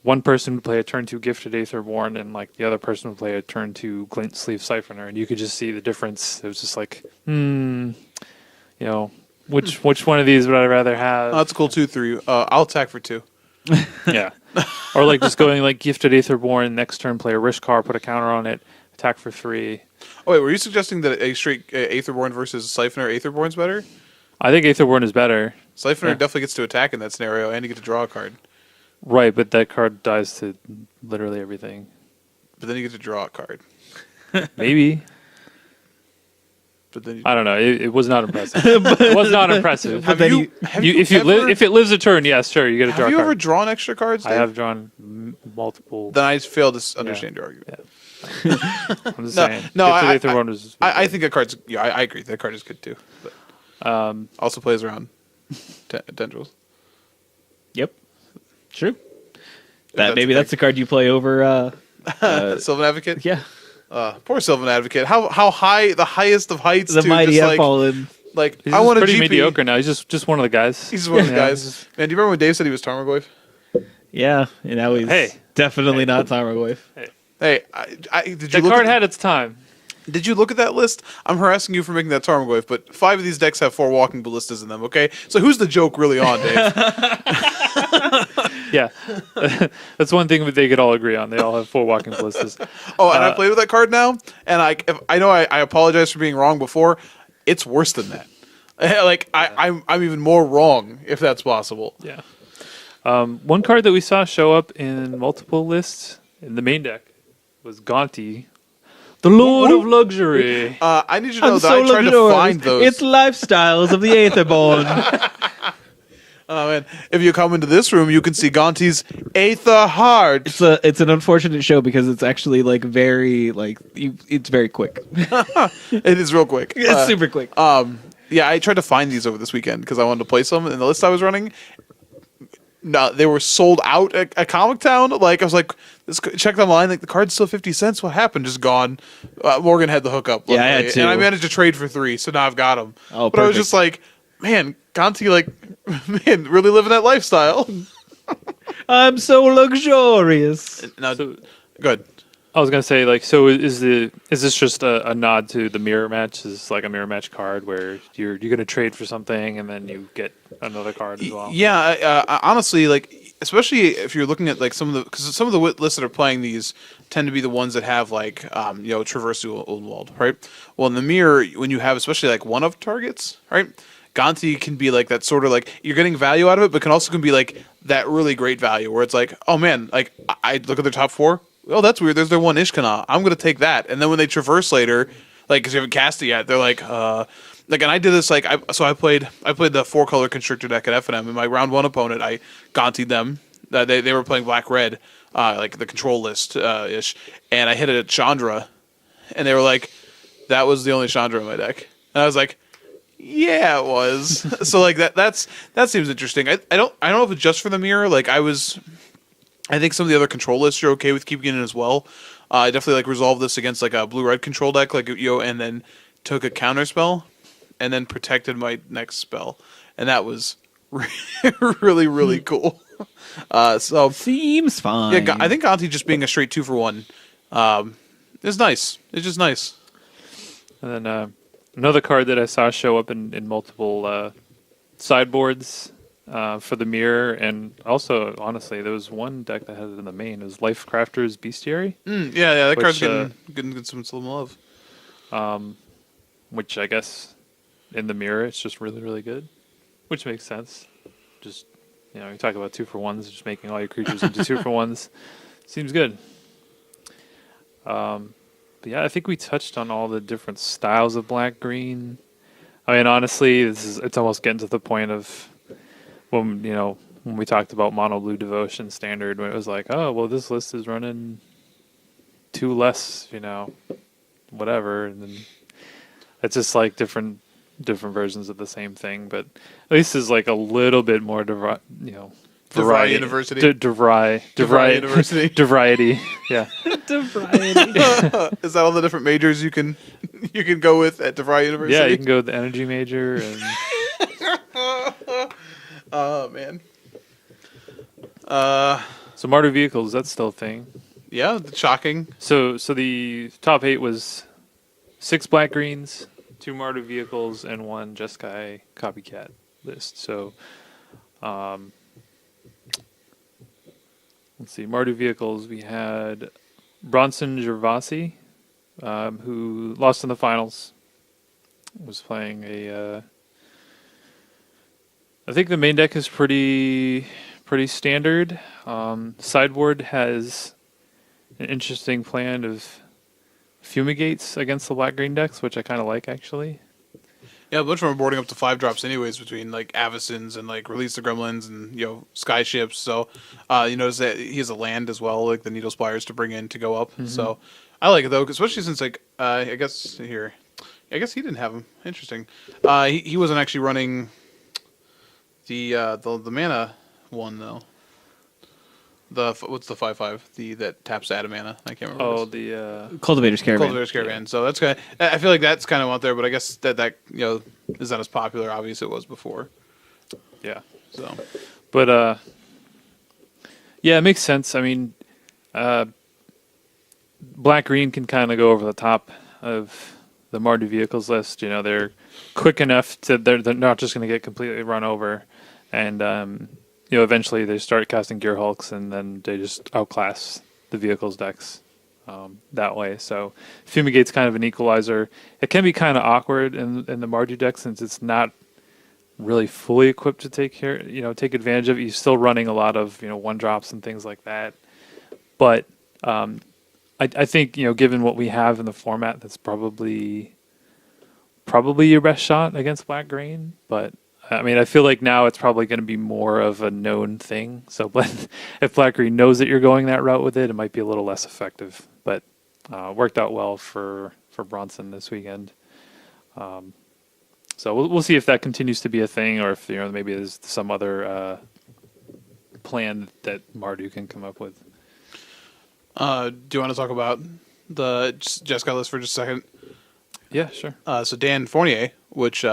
one person would play a turn 2 Gifted Aetherborn and like the other person would play a turn 2 Glint Sleeve Siphoner, and you could just see the difference. It was just like, which one of these would I rather have? Oh, that's cool too. 3. I'll attack for 2. Yeah. Or like just going like Gifted Aetherborn, next turn play a Rishkar, put a counter on it, attack for 3. Oh wait, were you suggesting that a straight Aetherborn versus Siphoner Aetherborn's better? I think Aetherborn is better. Siphoner definitely gets to attack in that scenario, and you get to draw a card. Right, but that card dies to literally everything. But then you get to draw a card. Maybe. But then I don't know. It was not impressive. It was not impressive. If it lives a turn, yes, sure, you get to draw a card. Have you ever drawn extra cards, Dave? I have drawn multiple. Then I fail to understand your argument. Yeah. I'm just saying. No, I think that card's... Yeah, I agree. That card is good, too. But also plays around Tendrils. Yep. True. That's the card you play over... Sylvan Advocate? Yeah. Poor Sylvan Advocate. How high, the highest of heights, the mighty have fallen. Like, he's I want a pretty GP. mediocre now. He's just one of the guys. He's one of the guys. Man, do you remember when Dave said he was Tarmogoyf? Yeah, and now he's definitely not Tarmogoyf. Hey, did you that card had its time. Did you look at that list? I'm harassing you for making that Tarmogoyf, but 5 of these decks have 4 Walking Ballistas in them, okay? So who's the joke really on, Dave? Yeah. That's one thing that they could all agree on. They all have 4 Walking Ballistas. Oh, and I played with that card now, and I know I apologize for being wrong before. It's worse than that. I'm even more wrong, if that's possible. Yeah. One card that we saw show up in multiple lists in the main deck was Gaunty, the Lord of Luxury. I need you to know that I tried to find those. It's lifestyles of the Aetherborn. Oh man! If you come into this room, you can see Gaunty's Aether Heart. It's an unfortunate show because it's actually like very it's very quick. It is real quick. It's super quick. Yeah, I tried to find these over this weekend because I wanted to play some in the list I was running. No, they were sold out at Comic Town. Like I was like, checked online. Like the card's still 50 cents. What happened? Just gone. Morgan had the hookup. Yeah, I had two. And I managed to trade for 3, so now I've got them. Oh, but perfect. I was just like, man, Gaunty, really living that lifestyle. I'm so luxurious. Now, go ahead. I was gonna say, is this just a nod to the mirror match? Is this like a mirror match card where you're gonna trade for something and then you get another card as well? Yeah, honestly, especially if you're looking at some of the lists that are playing these tend to be the ones that have Traverse the Overwald, right? Well, in the mirror, when you have especially one of targets, right? Gaunty can be that sort of you're getting value out of it, but can also be that really great value where it's oh man, I look at the top 4. oh, that's weird. There's their one Ishkana. I'm going to take that. And then when they traverse later, like, because you haven't cast it yet, they're like, and I did this, like, I played the 4-color Constrictor deck at FNM. And my round 1 opponent, I Gontied them. They were playing black-red, like the control list ish. And I hit it at Chandra. And they were like, that was the only Chandra in my deck. And I was like, yeah, it was. So like that seems interesting. I don't know if it's just for the mirror. Like I think some of the other control lists you're okay with keeping it in as well. I definitely like resolved this against like a blue-red control deck, like and then took a counter spell, and then protected my next spell, and that was really really cool. So seems fine. Yeah, I think Gonti just being a straight 2-for-1 is nice. It's just nice. And then another card that I saw show up in multiple sideboards for the mirror, and also, honestly, there was one deck that had it in the main. It was Life Crafter's Bestiary. Yeah, that card's getting some love. Which I guess in the mirror, it's just really, really good, which makes sense. Just, you talk about 2-for-1s, just making all your creatures into 2-for-1s. Seems good. But yeah, I think we touched on all the different styles of black-green. I mean, honestly, it's almost getting to the point of when we talked about mono blue devotion standard, when it was like, oh, well, this list is running 2 less, whatever, and then it's just like different versions of the same thing. But at least there's like a little bit more DeVry University. DeVry University. DeVriety. Yeah. DeVriety. Is that all the different majors you can go with at DeVry University? Yeah, you can go with the energy major. And oh, man. So Mardu vehicles, that's still a thing. Yeah, shocking. So the top 8 was 6 black greens, 2 Mardu vehicles, and 1 Jeskai copycat list. So, let's see, Mardu vehicles, we had Bronson Gervasi, who lost in the finals, was playing I think the main deck is pretty standard. Sideboard has an interesting plan of fumigates against the black-green decks, which I kind of like, actually. Yeah, a bunch of them are boarding up to 5-drops anyways, between like Avacyn's and like Release the Gremlins and Sky Ships. So you notice that he has a land as well, like the Needle Spires to bring in to go up. Mm-hmm. So I like it though, especially since like I guess he didn't have them. Interesting. He wasn't actually running the mana one though. What's the 5/5? That taps to add a mana. I can't remember. Oh, the Cultivator's Caravan. Cultivator's Caravan. Yeah. So that's kind. I feel like that's kind of out there, but I guess that is not as popular. Obviously, it was before. Yeah. So, but yeah, it makes sense. I mean, black green can kind of go over the top of the Mardu vehicles list. They're quick enough to they're not just going to get completely run over, and eventually they start casting Gear Hulks, and then they just outclass the vehicles decks that way. So Fumigate's kind of an equalizer. It can be kind of awkward in the Mardu deck since it's not really fully equipped to take advantage of it. You're still running a lot of 1-drops and things like that. But I think given what we have in the format, that's probably your best shot against black green. But I mean, I feel like now it's probably going to be more of a known thing. So if black green knows that you're going that route with it, it might be a little less effective. But worked out well for Bronson this weekend. So we'll see if that continues to be a thing, or if maybe there's some other plan that Mardu can come up with. Do you want to talk about the Jeskai list for just a second? Yeah, sure. So Dan Fournier, which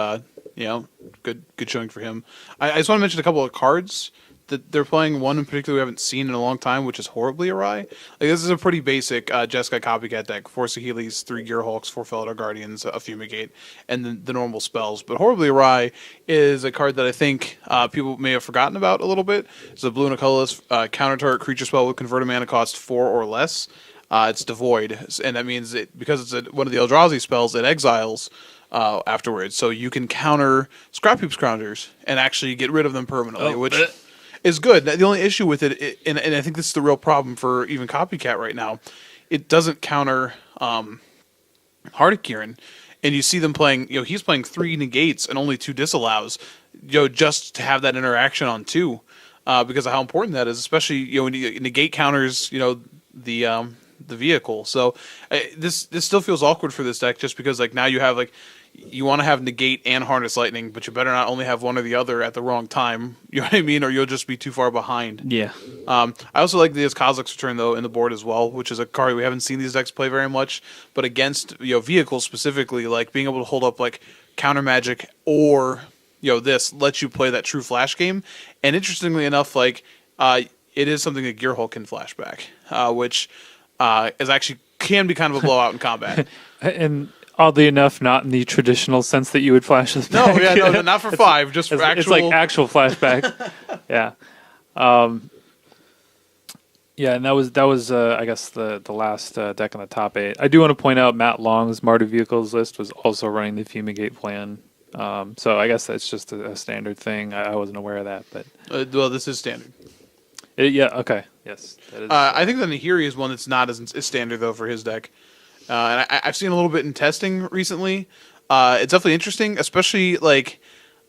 good showing for him. I just want to mention a couple of cards that they're playing. One in particular we haven't seen in a long time, which is Horribly Awry. Like, this is a pretty basic Jeskai copycat deck: 4 Saheelis, 3 Gear Hulks, 4 Felidar Guardians, a Fumigate, and then the normal spells. But Horribly Awry is a card that I think people may have forgotten about a little bit. It's a blue and a colorless counter target creature spell with converted mana cost 4 or less. It's devoid, and that means because it's one of the Eldrazi spells, it exiles afterwards. So you can counter Scrap Heap Scroungers and actually get rid of them permanently, is good. The only issue with it, and I think this is the real problem for even Copycat right now, it doesn't counter Hardikiran. And you see them playing, he's playing 3 negates and only 2 disallows, just to have that interaction on 2, because of how important that is, especially, when you negate counters, the vehicle. So this still feels awkward for this deck, just because now you have you want to have negate and harness lightning, but you better not only have one or the other at the wrong time. You know what I mean? Or you'll just be too far behind. Yeah. I also like the Kozilek's Return though in the board as well, which is a card we haven't seen these decks play very much. But against vehicles specifically, being able to hold up counter magic or this lets you play that true flash game. And interestingly enough, it is something that Gearhulk can flash back, which is actually can be kind of a blowout in combat. And oddly enough, not in the traditional sense that you would flash this back. No, not for 5, just for actual. It's like actual flashback. Yeah. Yeah, and that was I guess the last deck on the top 8. I do want to point out Matt Long's Mardu Vehicles list was also running the Fumigate plan. So I guess that's just a standard thing. I wasn't aware of that, but well, this is standard. Yeah. Okay. Yes. That is, I think the Nahiri is one that's not as standard though for his deck. And I've seen a little bit in testing recently. It's definitely interesting, especially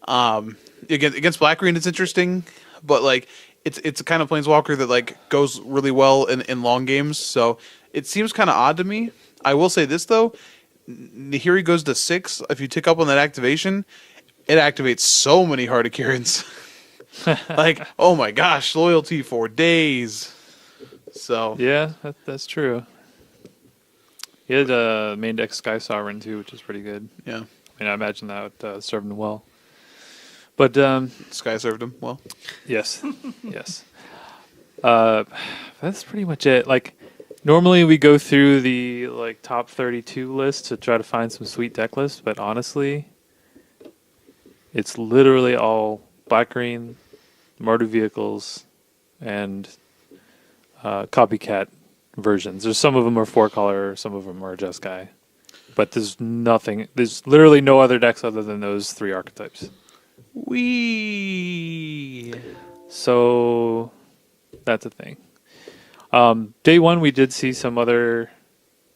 against Black Green. It's interesting, but it's a kind of Planeswalker that goes really well in long games. So it seems kind of odd to me. I will say this though, Nahiri goes to 6. If you tick up on that activation, it activates so many Hardikirans. Oh my gosh, loyalty for days. So yeah, that's true. He had a main deck Sky Sovereign too, which is pretty good. Yeah, I imagine that would serve him well. But Sky served him well. Yes, yes. That's pretty much it. Normally we go through the top 32 list to try to find some sweet deck lists, but honestly, it's literally all Black Green, Mardu Vehicles, and Copycat versions. There's some of them are 4-color, some of them are Jeskai. But there's literally no other decks other than those 3 archetypes. So that's a thing. Day 1 we did see some other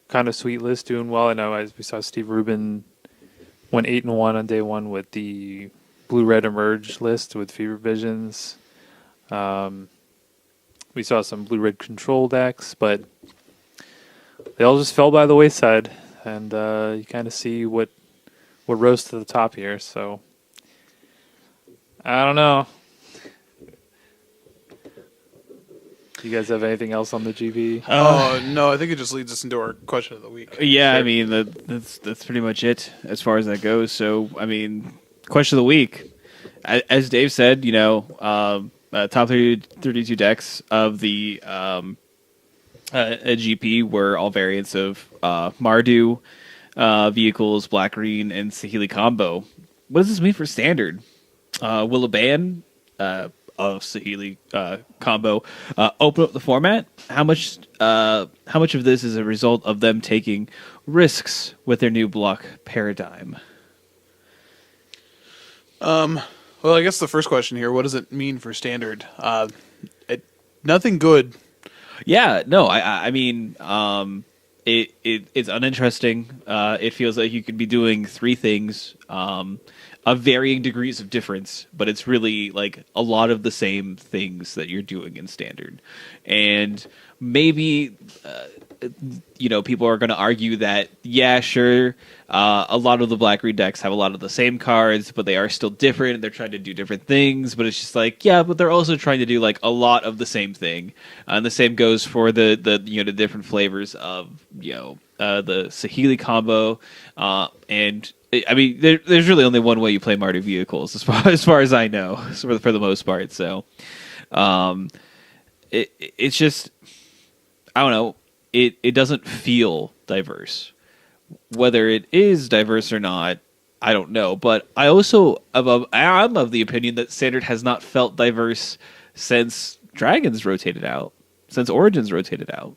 kind of sweet lists doing well. I know we saw Steve Rubin went 8-1 on day 1 with the Blue-Red Emerge list with Fever Visions. We saw some Blue-Red Control decks, but they all just fell by the wayside, and you kind of see what rose to the top here. So I don't know. Do you guys have anything else on the GP? Oh no, I think it just leads us into our question of the week. Yeah, sure. I mean that's pretty much it as far as that goes. So I mean, question of the week, as Dave said, top 32 decks of the GP were all variants of Mardu, Vehicles, Black Green, and Saheeli combo. What does this mean for Standard? Will a ban of Saheeli combo open up the format? How much of this is a result of them taking risks with their new block paradigm? Well, I guess the first question here: what does it mean for Standard? Nothing good. Yeah, no, I mean, it's uninteresting. It feels like you could be doing 3 things of varying degrees of difference, but it's really a lot of the same things that you're doing in Standard. And maybe, people are going to argue that, yeah, sure, a lot of the Black-Green decks have a lot of the same cards, but they are still different, and they're trying to do different things, but it's just yeah, but they're also trying to do a lot of the same thing. And the same goes for the different flavors of, the Saheeli combo, and I mean, there's really only one way you play Mardu Vehicles, as far as I know, for the most part. So, it's just, I don't know. It doesn't feel diverse. Whether it is diverse or not, I don't know. But I'm of the opinion that Standard has not felt diverse since Dragons rotated out, since Origins rotated out.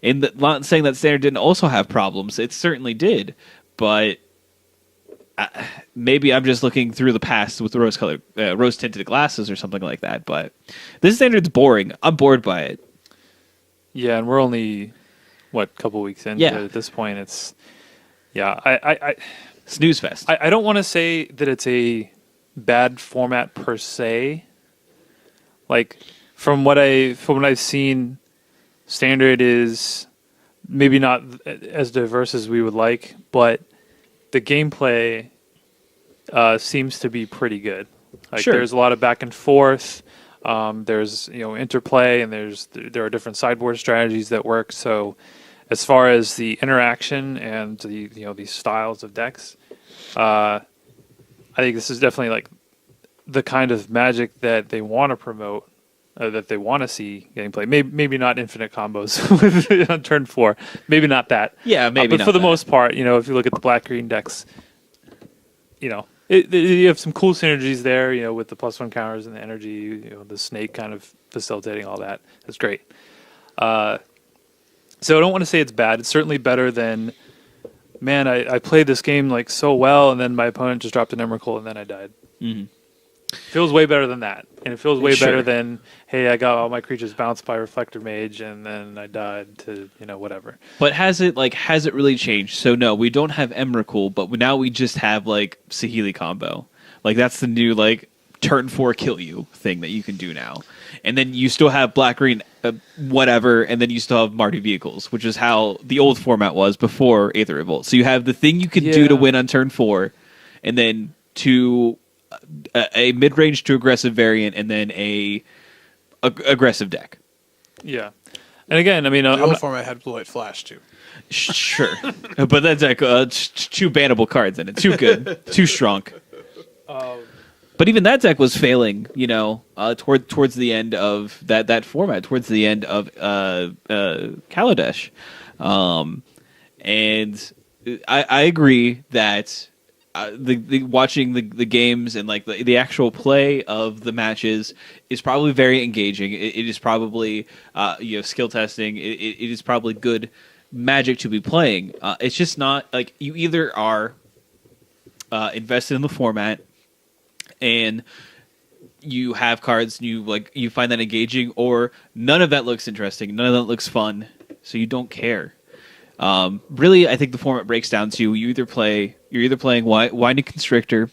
And not saying that Standard didn't also have problems. It certainly did, but maybe I'm just looking through the past with the rose tinted glasses or something like that. But this standard's boring. I'm bored by it. Yeah, and we're only couple weeks into it at this point. It's I snooze fest. I don't want to say that it's a bad format per se. Like from what I've seen, standard is maybe not as diverse as we would like, but the gameplay seems to be pretty good. Like there's a lot of back and forth. There's interplay, and there are different sideboard strategies that work. So as far as the interaction and these styles of decks, I think this is definitely like the kind of Magic that they want to promote, that they want to see gameplay. Maybe not infinite combos on turn 4. Maybe not that. Yeah, maybe. But for the most part, if you look at the black-green decks, you have some cool synergies there. With the +1 counters and the energy. The snake kind of facilitating all that. That's great. So I don't want to say it's bad. It's certainly better than, man, I played this game like so well, and then my opponent just dropped an Emrakul, and then I died. Mm-hmm. Feels way better than that, and it feels way better than, hey, I got all my creatures bounced by Reflector Mage, and then I died to whatever. But has it really changed? So no, we don't have Emrakul, but now we just have like Saheeli combo. Like that's the new turn 4 kill you thing that you can do now. And then you still have black-green whatever, and then you still have Mardu vehicles, which is how the old format was before Aether Revolt. So you have the thing you could do to win on turn 4, and then a mid-range to aggressive variant, and then a aggressive deck. Yeah. And again, I mean... the old format had Blue-White Flash, too. Sure. But that's like 2 bannable cards in it. Too good. Too strong. But even that deck was failing, towards the end of that format, towards the end of Kaladesh. And I agree that the watching the games and the actual play of the matches is probably very engaging. It is probably skill testing. It is probably good Magic to be playing. It's just not you either are invested in the format and you have cards and you find that engaging, or none of that looks interesting, none of that looks fun, so you don't care. Really, I think the format breaks down to you're either playing Winding Constrictor,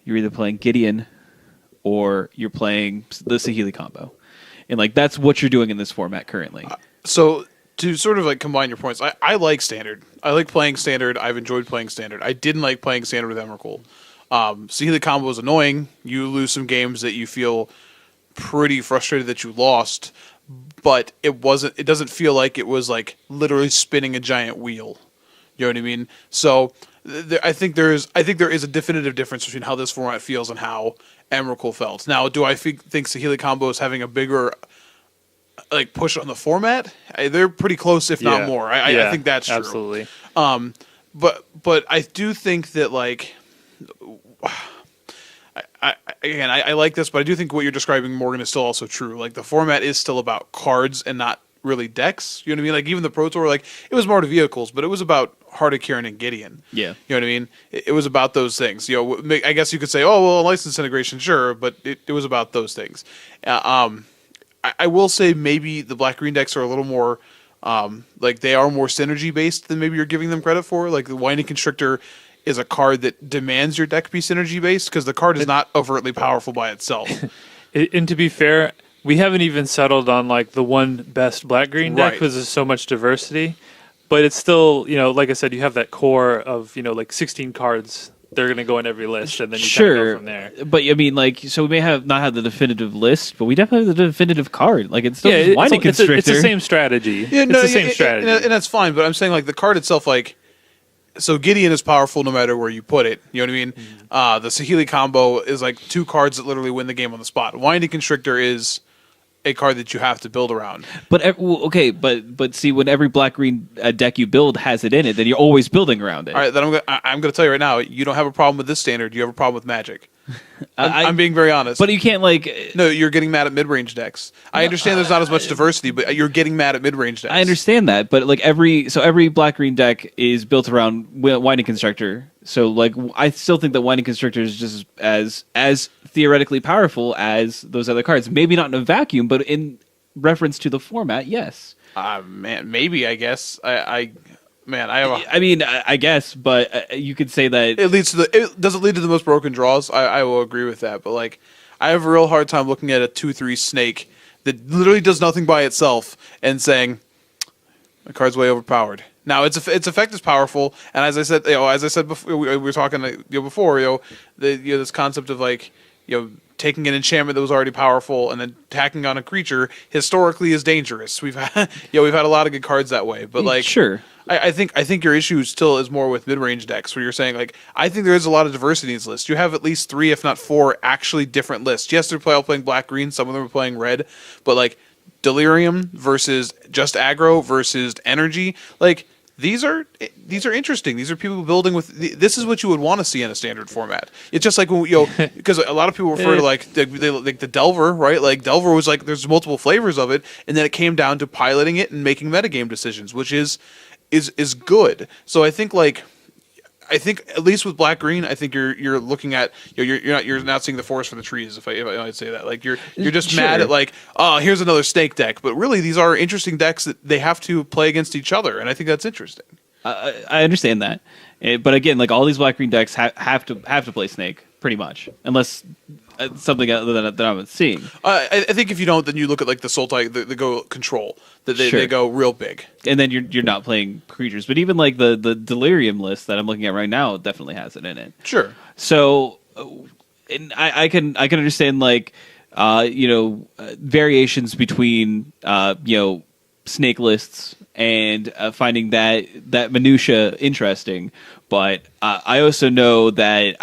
you're either playing Gideon, or you're playing the Saheeli combo, and that's what you're doing in this format currently. So to sort of combine your points, I like Standard. I like playing Standard. I've enjoyed playing Standard. I didn't like playing Standard with Emrakul. Saheeli combo is annoying. You lose some games that you feel pretty frustrated that you lost, but it doesn't feel like it was literally spinning a giant wheel. You know what I mean? So I think there is a definitive difference between how this format feels and how Emrakul felt. Now, do I think Saheeli combo is having a bigger push on the format? They're pretty close, if not more. I think that's true. Absolutely. But I do think that I like this, but I do think what you're describing, Morgan, is still also true. The format is still about cards and not really decks. You know what I mean? Even the Pro Tour, it was more to vehicles, but it was about Heart of Kiran and Gideon. Yeah. You know what I mean? It was about those things. I guess you could say, oh, well, license integration, sure, but it was about those things. I will say maybe the black-green decks are a little more, they are more synergy-based than maybe you're giving them credit for. The Winding Constrictor is a card that demands your deck be synergy-based because the card is not overtly powerful by itself. And to be fair, we haven't even settled on the one best black-green deck because there's so much diversity. But it's still, like I said, you have that core of, 16 cards. They're going to go in every list, and then you kind of go from there. But I mean, so we may not have the definitive list, but we definitely have the definitive card. It's still Winding Constrictor. It's the same strategy. Yeah, it's the same strategy. And that's fine, but I'm saying the card itself, so Gideon is powerful no matter where you put it. You know what I mean? Mm-hmm. The Saheeli combo is 2 cards that literally win the game on the spot. Winding Constrictor is a card that you have to build around. But but see, when every black-green deck you build has it in it, then you're always building around it. All right, then I'm going to tell you right now, you don't have a problem with this standard. You have a problem with Magic. I'm being very honest. But you can't No, you're getting mad at mid-range decks. I understand there's not as much diversity, but you're getting mad at mid-range decks. I understand that, but every black-green deck is built around Winding Constructor. So I still think that Winding Constructor is just as theoretically powerful as those other cards. Maybe not in a vacuum, but in reference to the format, yes. Man, maybe, I guess. I guess, but you could say that does it lead to the most broken draws? I will agree with that, but I have a real hard time looking at a 2/3 snake that literally does nothing by itself and saying the card's way overpowered. Now its effect is powerful, and as I said before, we were talking before, this concept of taking an enchantment that was already powerful and then attacking on a creature historically is dangerous. We've had we've had a lot of good cards that way, but sure. I think your issue still is more with mid-range decks, where you're saying I think there is a lot of diversity in this list. You have at least 3, if not 4, actually different lists. Yes, they're all playing black green. Some of them are playing red, but Delirium versus just aggro versus energy, these are interesting. These are people building with. This is what you would want to see in a standard format. It's just when because a lot of people refer to the Delver, right? Delver was there's multiple flavors of it, and then it came down to piloting it and making metagame decisions, which is good. So I think at least with black green, I think you're looking at you're not seeing the forest for the trees. If I might say that, you're just sure. mad at here's another snake deck. But really, these are interesting decks that they have to play against each other, and I think that's interesting. I understand that, but again, all these black green decks have to play snake pretty much, unless something that I'm seeing. I think if you don't, then you look at the Sultai, they go control. They go real big, and then you're not playing creatures. But even the Delirium list that I'm looking at right now definitely has it in it. Sure. So, and I can understand variations between snake lists and finding that minutia interesting. But I also know that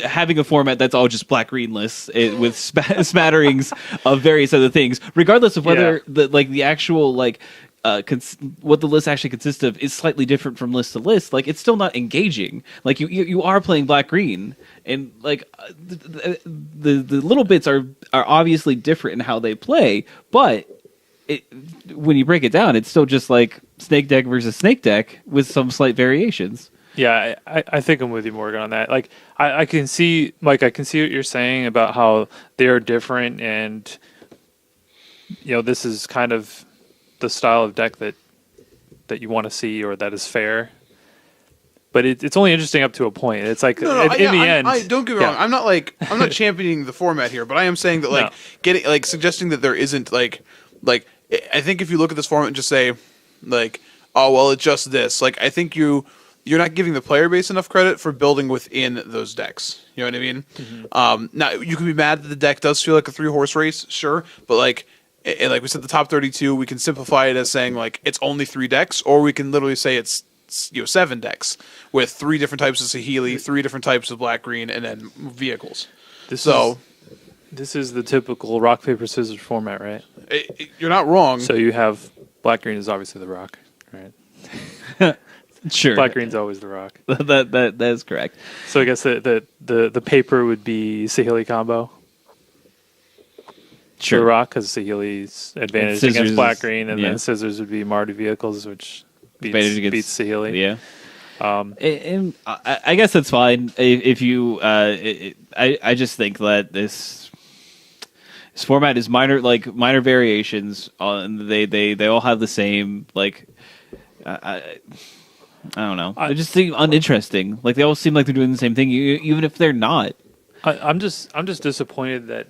having a format that's all just black-green lists with smatterings of various other things, regardless of whether the actual what the list actually consists of is slightly different from list to list. It's still not engaging. You are playing black-green, and the little bits are obviously different in how they play, but when you break it down, it's still just snake deck versus snake deck with some slight variations. Yeah, I think I'm with you, Morgan, on that. I can see, Mike, I can see what you're saying about how they are different, and this is kind of the style of deck that you want to see, or that is fair. But it's only interesting up to a point. It's in the end. Don't get me wrong. I'm not championing the format here, but I am saying that getting suggesting that there isn't I think if you look at this format and just say oh well, it's just this. I think you're not giving the player base enough credit for building within those decks. You know what I mean? Mm-hmm. Now you can be mad that the deck does feel like a 3-horse race, sure, but we said, the top 32, we can simplify it as saying it's only 3 decks, or we can literally say it's 7 decks with 3 different types of Saheeli, 3 different types of black green, and then vehicles. This is the typical rock paper scissors format, right? You're not wrong. So you have black green is obviously the rock, right? Sure. Black green's always the rock. that is correct. So I guess the paper would be Saheeli combo. Sure. The rock, because Saheeli's advantage against black green, and then scissors would be Mardu vehicles, which beats Saheeli. Yeah. And I guess that's fine if you. I just think that this format is minor variations. They all have the same I don't know. They just seem uninteresting. They all seem like they're doing the same thing, even if they're not. I'm just disappointed that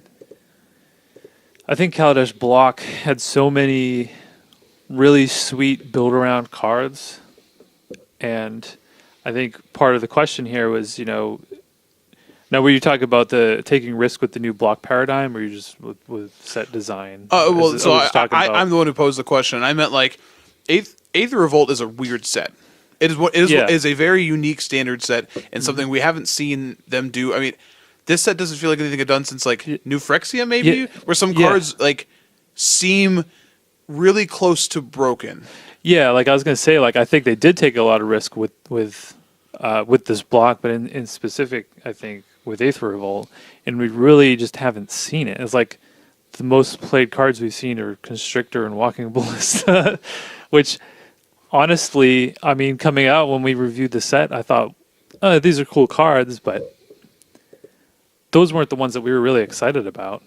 I think Kaladesh Block had so many really sweet build around cards, and I think part of the question here was, now were you talking about the taking risk with the new block paradigm, or you just with set design? I'm the one who posed the question. I meant Eighth Revolt is a weird set. It is a very unique standard set, and something we haven't seen them do. I mean, this set doesn't feel like anything they've done since New Phyrexia, maybe, where some cards seem really close to broken. Yeah, I was gonna say, I think they did take a lot of risk with this block, but in specific, I think with Aether Revolt, and we really just haven't seen it. It's like the most played cards we've seen are Constrictor and Walking Ballista, which honestly, I mean, coming out when we reviewed the set, I thought, oh, these are cool cards, but those weren't the ones that we were really excited about.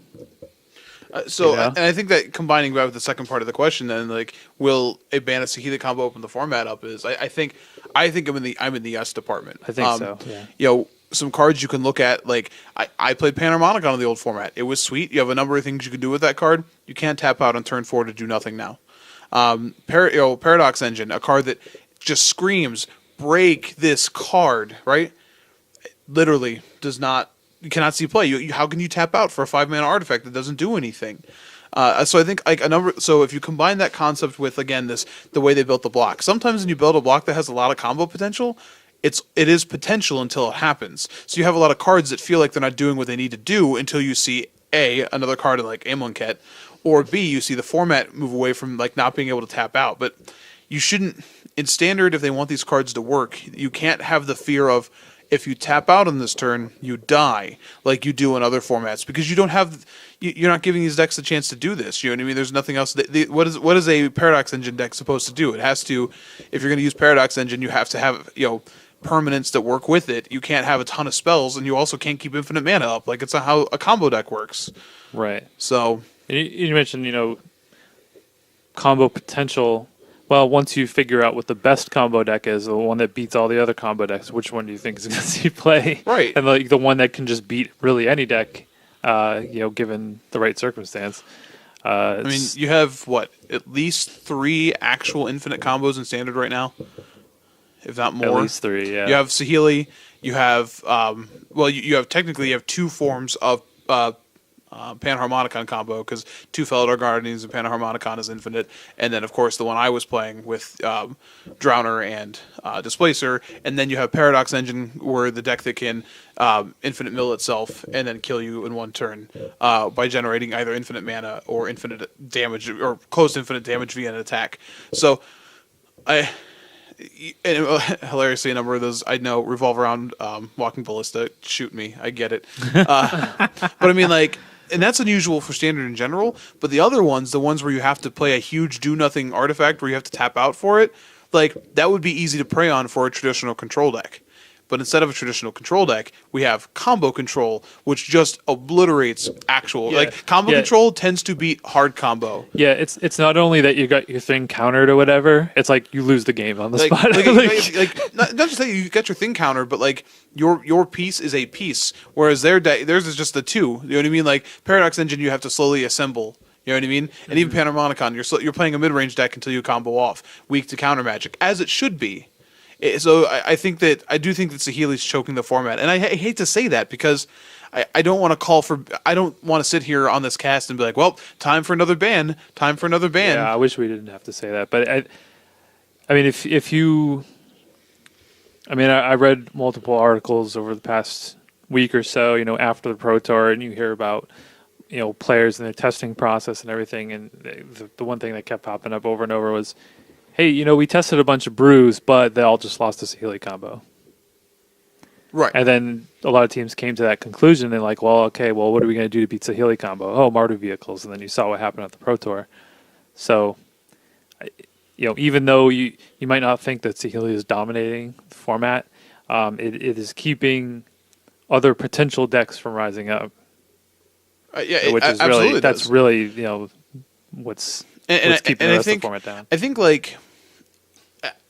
And I think that combining that with the second part of the question, then like, will a ban of Saheeli combo open the format up? I think I'm in the yes department. I think so. Yeah. You know, some cards you can look at. Like I played Panharmonicon in the old format. It was sweet. You have a number of things you can do with that card. You can't tap out on turn 4 to do nothing now. Paradox Engine, a card that just screams break this card, right? Literally does not. You cannot see play. How can you tap out for a 5-mana artifact that doesn't do anything? So I think like So if you combine that concept with again the way they built the block. Sometimes when you build a block that has a lot of combo potential, it is potential until it happens. So you have a lot of cards that feel like they're not doing what they need to do until you see another card like Amonkhet, or B, you see the format move away from like not being able to tap out. But you shouldn't in standard if they want these cards to work. You can't have the fear of, if you tap out on this turn, you die, like you do in other formats, because you don't have, you're not giving these decks a chance to do this. You know what I mean? There's nothing else. What is a Paradox Engine deck supposed to do? It has to, if you're going to use Paradox Engine, you have to have permanents that work with it. You can't have a ton of spells, and you also can't keep infinite mana up. Like it's not how a combo deck works. Right. So you mentioned combo potential. Well, once you figure out what the best combo deck is, the one that beats all the other combo decks, which one do you think is going to see play? Right. And the one that can just beat really any deck, given the right circumstance. I mean, you have, at least 3 actual infinite combos in Standard right now? If not more. At least 3, yeah. You have Saheeli, you have, you have 2 forms of Panharmonicon combo, because 2 Felidar Guardians and Panharmonicon is infinite, and then of course the one I was playing with Drowner and Displacer, and then you have Paradox Engine, where the deck that can infinite mill itself and then kill you in 1 turn by generating either infinite mana or infinite damage or close to infinite damage via an attack. So hilariously, a number of those I know revolve around Walking Ballista. Shoot me, I get it. But I mean, like, and that's unusual for Standard in general. But the other ones, the ones where you have to play a huge do-nothing artifact where you have to tap out for it, like, that would be easy to prey on for a traditional control deck. But instead of a traditional control deck, we have combo control, which just obliterates actual. Combo control tends to beat hard combo. Yeah, it's not only that you got your thing countered or whatever, it's like you lose the game on the spot. Not just that you get your thing countered, but like your piece is a piece, whereas theirs is just the 2. You know what I mean? Like Paradox Engine, you have to slowly assemble. You know what I mean? And even Panharmonicon, you're playing a mid-range deck until you combo off, weak to counter magic, as it should be. So I do think that Saheeli's choking the format, and I hate to say that because I don't want to sit here on this cast and be like, well, time for another ban. Yeah, I wish we didn't have to say that, but I mean, if you, I mean, I read multiple articles over the past week or so, after the Pro Tour, and you hear about players and their testing process and everything, and the one thing that kept popping up over and over was, hey, we tested a bunch of brews, but they all just lost to Saheeli combo. Right. And then a lot of teams came to that conclusion. They're like, well, okay, what are we going to do to beat Saheeli combo? Oh, Mardu vehicles. And then you saw what happened at the Pro Tour. So, even though you might not think that Saheeli is dominating the format, it is keeping other potential decks from rising up. Which is really, that's really, what's keeping the rest of the format down. I think like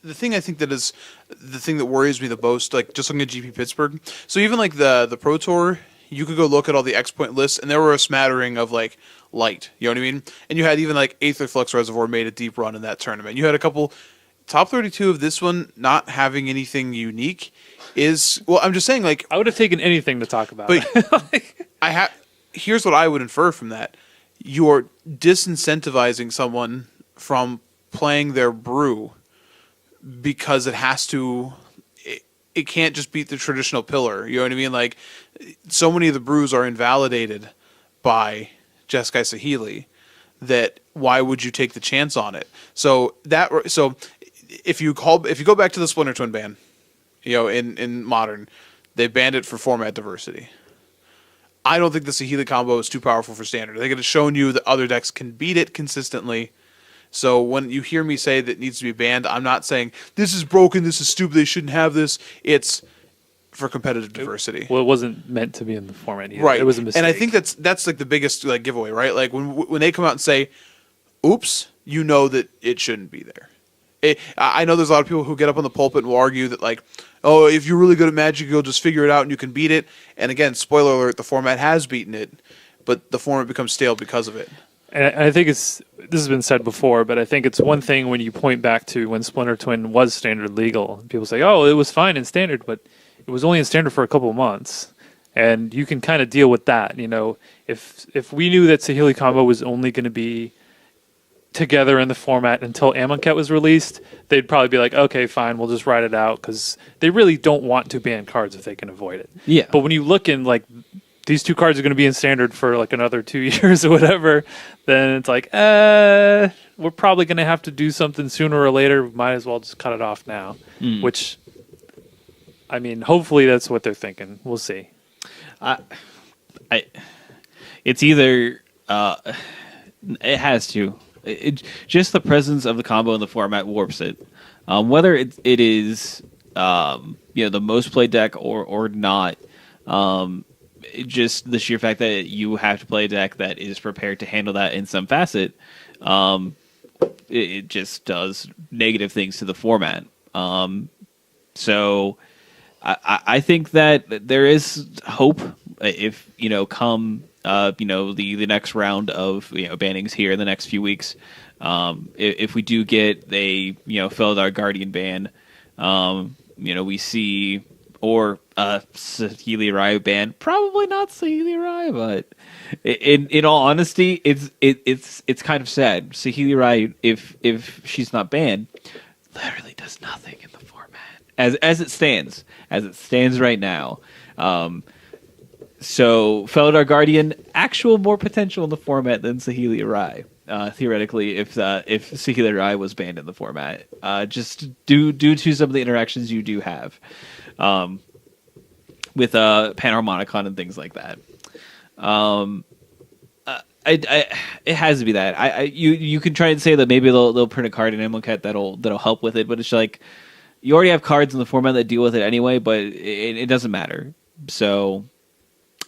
the thing that worries me the most, like just looking at GP Pittsburgh. So even like the Pro Tour, you could go look at all the X point lists, and there were a smattering of like light. You know what I mean? And you had even like Aetherflux Reservoir made a deep run in that tournament. You had a couple top 32 of this one not having anything unique. I'm just saying, like, I would have taken anything to talk about. But here's what I would infer from that. You're disincentivizing someone from playing their brew because it can't just beat the traditional pillar. You know what I mean? Like, so many of the brews are invalidated by Jeskai Saheeli that why would you take the chance on it? So if you go back to the Splinter Twin ban, in Modern, they banned it for format diversity. I don't think the Saheeli combo is too powerful for Standard. I think it has shown you that other decks can beat it consistently. So when you hear me say that it needs to be banned, I'm not saying this is broken, this is stupid, they shouldn't have this. It's for competitive diversity. Well, it wasn't meant to be in the format either. Right. It was a mistake. And I think that's like the biggest like giveaway, right? Like when they come out and say, oops, you know that it shouldn't be there. I know there's a lot of people who get up on the pulpit and will argue that, like, oh, if you're really good at Magic, you'll just figure it out and you can beat it. And again, spoiler alert, the format has beaten it, but the format becomes stale because of it. And I think this has been said before, but I think it's one thing when you point back to when Splinter Twin was Standard legal. People say, oh, it was fine in Standard, but it was only in Standard for a couple of months. And you can kind of deal with that. You know, if we knew that Saheeli combo was only going to be together in the format until Amonkhet was released, they'd probably be like, okay, fine, we'll just ride it out, because they really don't want to ban cards if they can avoid it. Yeah. But when you look in, like, these two cards are going to be in Standard for like another 2 years or whatever, then it's like, we're probably going to have to do something sooner or later. We might as well just cut it off now. Which, I mean, hopefully that's what they're thinking. We'll see. It's either it has to. Just the presence of the combo in the format warps it. Whether it is the most played deck or not, just the sheer fact that you have to play a deck that is prepared to handle that in some facet, it just does negative things to the format. So I think that there is hope if come the next round of bannings here in the next few weeks. If we do get a Felidar Guardian ban, we see or Saheeli Rai ban, probably not Saheeli Rai, but in all honesty, it's kind of sad. Saheeli Rai, if she's not banned, literally does nothing in the format as it stands right now. So Felidar Guardian, actual more potential in the format than Saheeli Rai. Theoretically, if Saheeli Rai was banned in the format, just due to some of the interactions you do have with Panharmonicon and things like that. It has to be that. You can try and say that maybe they'll print a card in Amonkhet that'll help with it, but it's like you already have cards in the format that deal with it anyway, but it doesn't matter. So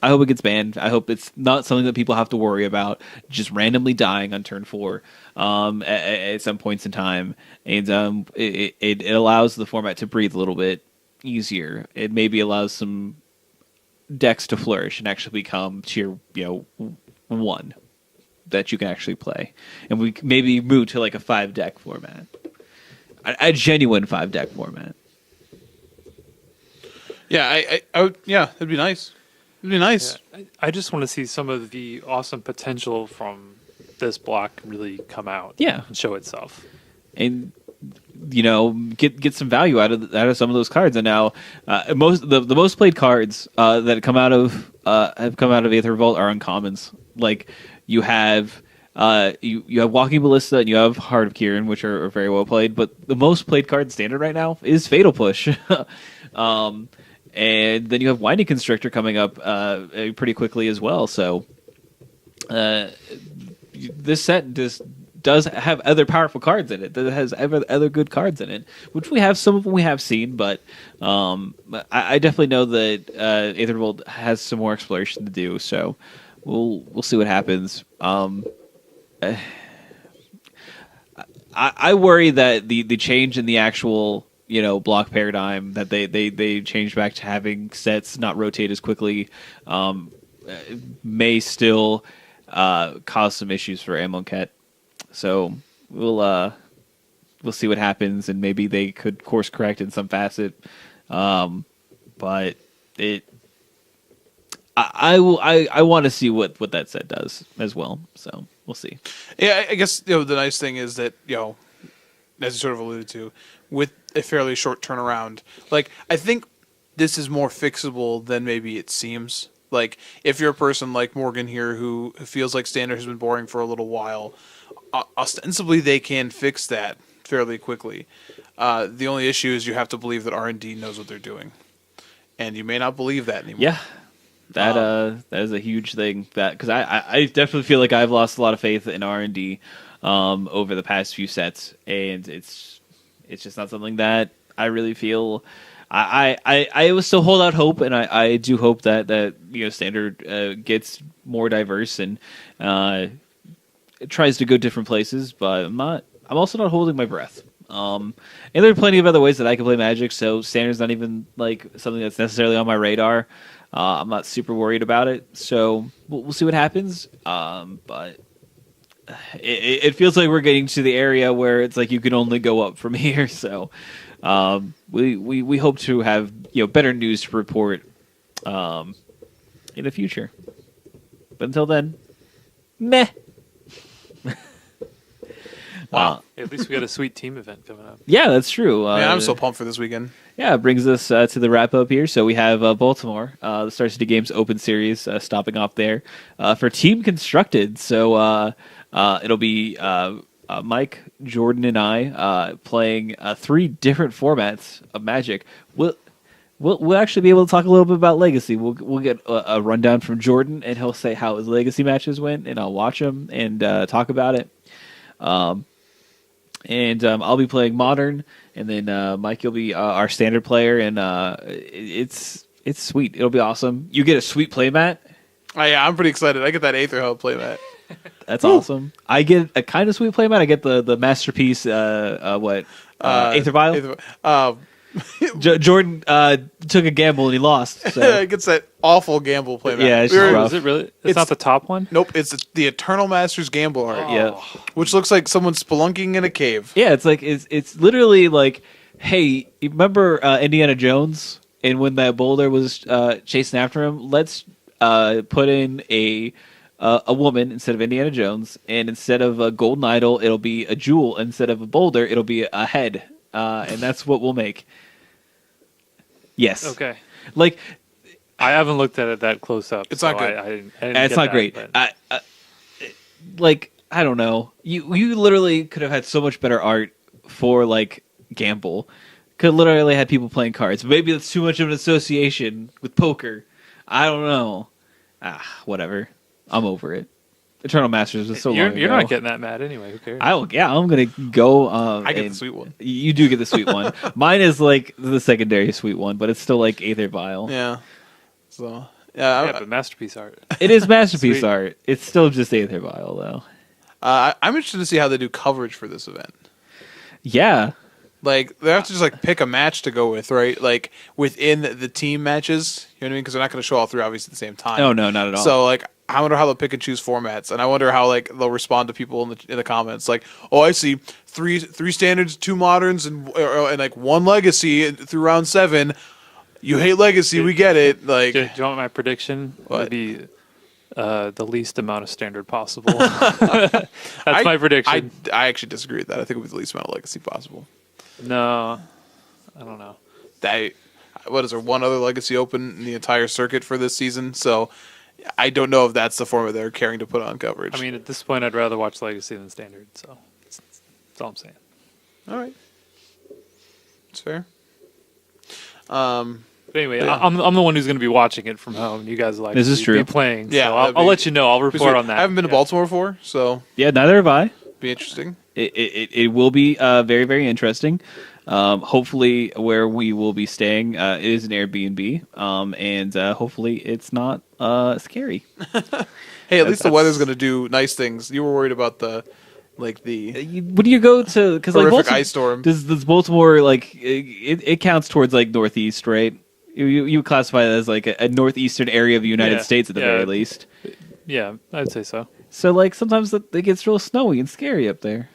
I hope it gets banned. I hope it's not something that people have to worry about just randomly dying on turn 4 at some points in time. And it allows the format to breathe a little bit easier. It maybe allows some decks to flourish and actually become tier 1 that you can actually play. And we maybe move to like a 5-deck format. A genuine 5-deck format. Yeah, I would, yeah, it'd be nice. It'd be nice. Yeah, I just want to see some of the awesome potential from this block really come out. Yeah, and show itself, and get some value out of some of those cards. And now, the most played cards that have come out of Aether Vault are uncommons. Like you have you have Walking Ballista and you have Heart of Kieran, which are very well played. But the most played card in Standard right now is Fatal Push. And then you have Winding Constrictor coming up pretty quickly as well. So this set does have other powerful cards in it. That has other good cards in it, which we have some of them we have seen. But I definitely know that Aethervolt has some more exploration to do. So we'll see what happens. I worry that the change in the actual block paradigm that they changed back to having sets not rotate as quickly may still cause some issues for Amonkhet. So we'll see what happens, and maybe they could course correct in some facet. But I want to see what that set does as well. So we'll see. Yeah, I guess the nice thing is that as you sort of alluded to, with a fairly short turnaround, like I think this is more fixable than maybe it seems. Like if you're a person like Morgan here who feels like Standard has been boring for a little while, ostensibly they can fix that fairly quickly. The only issue is you have to believe that R&D knows what they're doing, and you may not believe that anymore. Yeah. That is a huge thing. That because I definitely feel like I've lost a lot of faith in R&D over the past few sets, and it's just not something that I really feel. I will still hold out hope, and I do hope that standard gets more diverse and it tries to go different places. But I'm also not holding my breath. And there are plenty of other ways that I can play Magic, so standard's not even like something that's necessarily on my radar. I'm not super worried about it, so we'll see what happens. But it feels like we're getting to the area where it's like you can only go up from here. So we hope to have better news to report in the future. But until then, meh. Wow. At least we got a sweet team event coming up. Yeah, that's true. Man, I'm so pumped for this weekend. Yeah, it brings us to the wrap up here. So we have Baltimore, the Star City Games Open Series, stopping off there for Team Constructed. So it'll be Mike, Jordan, and I playing 3 different formats of Magic. We'll actually be able to talk a little bit about Legacy. We'll get a rundown from Jordan, and he'll say how his Legacy matches went, and I'll watch them and talk about it. And I'll be playing Modern, and then Mike, you'll be our Standard player, and it's sweet. It'll be awesome. You get a sweet playmat. Oh, yeah, I'm pretty excited. I get that Aether Hub playmat. That's awesome. I get a kind of sweet playmat. I get the Masterpiece, Aether Vial? Jordan took a gamble and he lost. So. It gets that awful gamble playmat. Yeah, it's just rough. Is it really? It's not the top one? Nope, it's the Eternal Masters gamble art. Yeah, which looks like someone spelunking in a cave. Yeah, it's like it's literally like, hey, you remember Indiana Jones and when that boulder was chasing after him? Let's put in a woman instead of Indiana Jones, and instead of a golden idol, it'll be a jewel. Instead of a boulder, it'll be a head, and that's what we'll make. Yes. Okay. Like, I haven't looked at it that close up. It's not good. I didn't it's not great. I don't know. You literally could have had so much better art for like gamble. Could have literally had people playing cards. Maybe that's too much of an association with poker. I don't know. Whatever. I'm over it. Eternal Masters was so long ago. You're not getting that mad anyway. Who cares? I'm gonna go. I get the sweet one. You do get the sweet one. Mine is like the secondary sweet one, but it's still like Aether Vial. Yeah. So but Masterpiece art. It is Masterpiece art. It's still just Aether Vial though. I'm interested to see how they do coverage for this event. Yeah. Like, they have to just, like, pick a match to go with, right? Like, within the team matches. You know what I mean? Because they're not going to show all 3, obviously, at the same time. Oh, no, not at all. So, like, I wonder how they'll pick and choose formats. And I wonder how, like, they'll respond to people in the comments. Like, oh, I see 3 standards, 2 moderns, and like, 1 legacy through round 7. You hate legacy, we get it. Like, do you want my prediction? What? Would be the least amount of standard possible. That's my prediction. I actually disagree with that. I think it would be the least amount of legacy possible. No, I don't know. What is there, 1 other legacy open in the entire circuit for this season? So I don't know if that's the format they're caring to put on coverage. I mean, at this point, I'd rather watch legacy than standard. So that's all I'm saying. All right, it's fair. But anyway, yeah. I'm the one who's going to be watching it from home. You guys like this is true. Be playing. Yeah, so I'll let you know. I'll report on that. I haven't been to Baltimore before, so yeah, neither have I. Be interesting. It will be very, very interesting. Hopefully, where we will be staying it is an Airbnb, and hopefully it's not scary. Hey, at least the weather's going to do nice things. You were worried about the when you go to because like horrific ice storm. Does Baltimore like it counts towards like northeast, right? You classify it as like a northeastern area of the United States at the very least. Yeah, I'd say so. So like sometimes it gets real snowy and scary up there.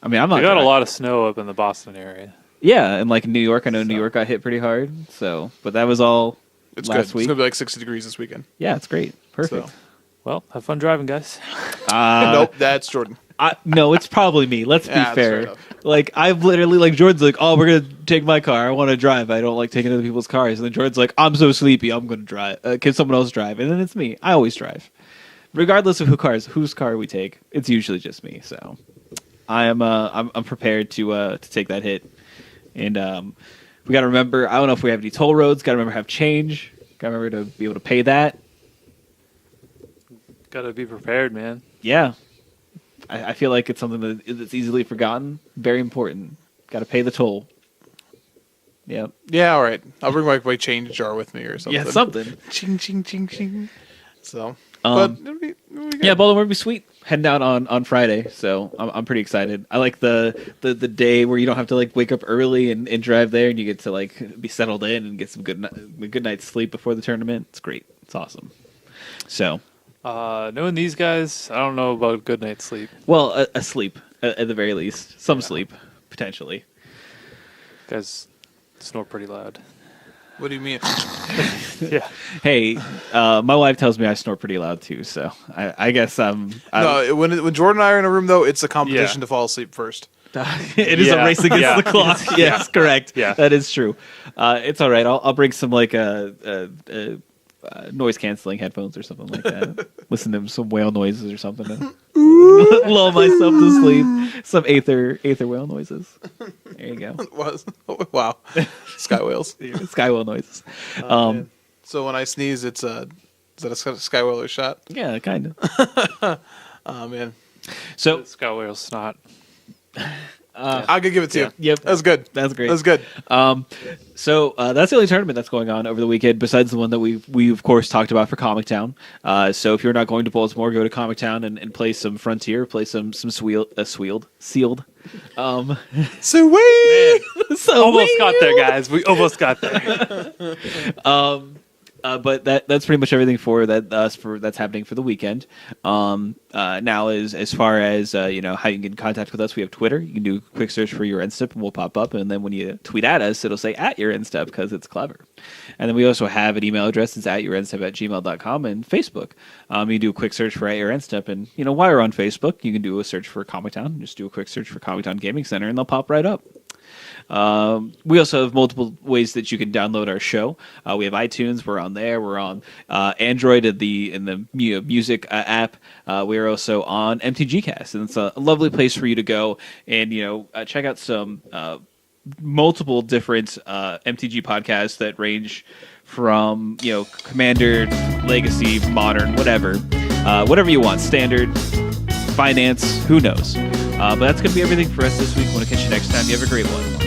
I mean, I'm not. We got a lot of snow up in the Boston area. Yeah, and like New York, I know New York got hit pretty hard. So, but that was all last week. It's gonna be like 60 degrees this weekend. Yeah, it's great. Perfect. So. Well, have fun driving, guys. Nope, that's Jordan. No, it's probably me. Let's be fair. Like, I've literally, like, Jordan's like, oh, we're going to take my car. I want to drive. I don't like taking other people's cars. And then Jordan's like, I'm so sleepy. I'm going to drive. Can someone else drive? And then it's me. I always drive. Regardless of whose car we take, it's usually just me. So I'm prepared to take that hit. And we got to remember, I don't know if we have any toll roads. Got to remember have change. Gotta remember to be able to pay that. Gotta be prepared, man. Yeah. I feel like it's something that's easily forgotten. Very important. Gotta pay the toll. Yep. Yeah, all right. I'll bring my change jar with me or something. Yeah, something. Ching, ching, ching, ching. So, but it'll be good. Yeah, Baltimore would be sweet. Heading out on Friday, so I'm pretty excited. I like the day where you don't have to like wake up early and drive there, and you get to like be settled in and get some good night's sleep before the tournament. It's great. It's awesome. So, knowing these guys, I don't know about a good night's sleep. Well, a sleep at the very least, some sleep potentially. Guys snore pretty loud. What do you mean? Yeah. Hey, my wife tells me I snore pretty loud too, so I guess no. When Jordan and I are in a room though, it's a competition to fall asleep first. It is a race against the clock. Yes, correct. Yeah, that is true. It's all right. I'll bring some like noise canceling headphones or something like that. Listen to some whale noises or something. Lull myself to sleep. Some aether whale noises. There you go. Wow. Sky whales. Sky whale noises. So when I sneeze, is that a sky whale shot? Yeah, kind of. Oh man. So sky whale snot. I could give it to you. Yep, that's good. That's great. That's good. So that's the only tournament that's going on over the weekend, besides the one that we of course talked about for Comic Town. So if you're not going to Baltimore, go to Comic Town and play some Frontier, play some sealed. Sweet. So almost got there, guys. We almost got there. But that's pretty much everything for that's happening for the weekend. Now as far as how you can get in contact with us, we have Twitter. You can do a quick search for Your End Step and we'll pop up, and then when you tweet at us, it'll say at Your End Step because it's clever. And then we also have an email address. It's at yourendstep@gmail.com, and Facebook. You do a quick search for at Your End Step, and while you're on Facebook, you can do a search for Comic Town. Just do a quick search for Comic Town Gaming Center, and they'll pop right up. We also have multiple ways that you can download our show. We have iTunes. We're on there. We're on Android in the music app. We're also on MTGcast, and it's a lovely place for you to go and check out some multiple different MTG podcasts that range from Commander, Legacy, Modern, whatever you want, Standard, Finance, who knows. But that's going to be everything for us this week. I want to catch you next time. You have a great one.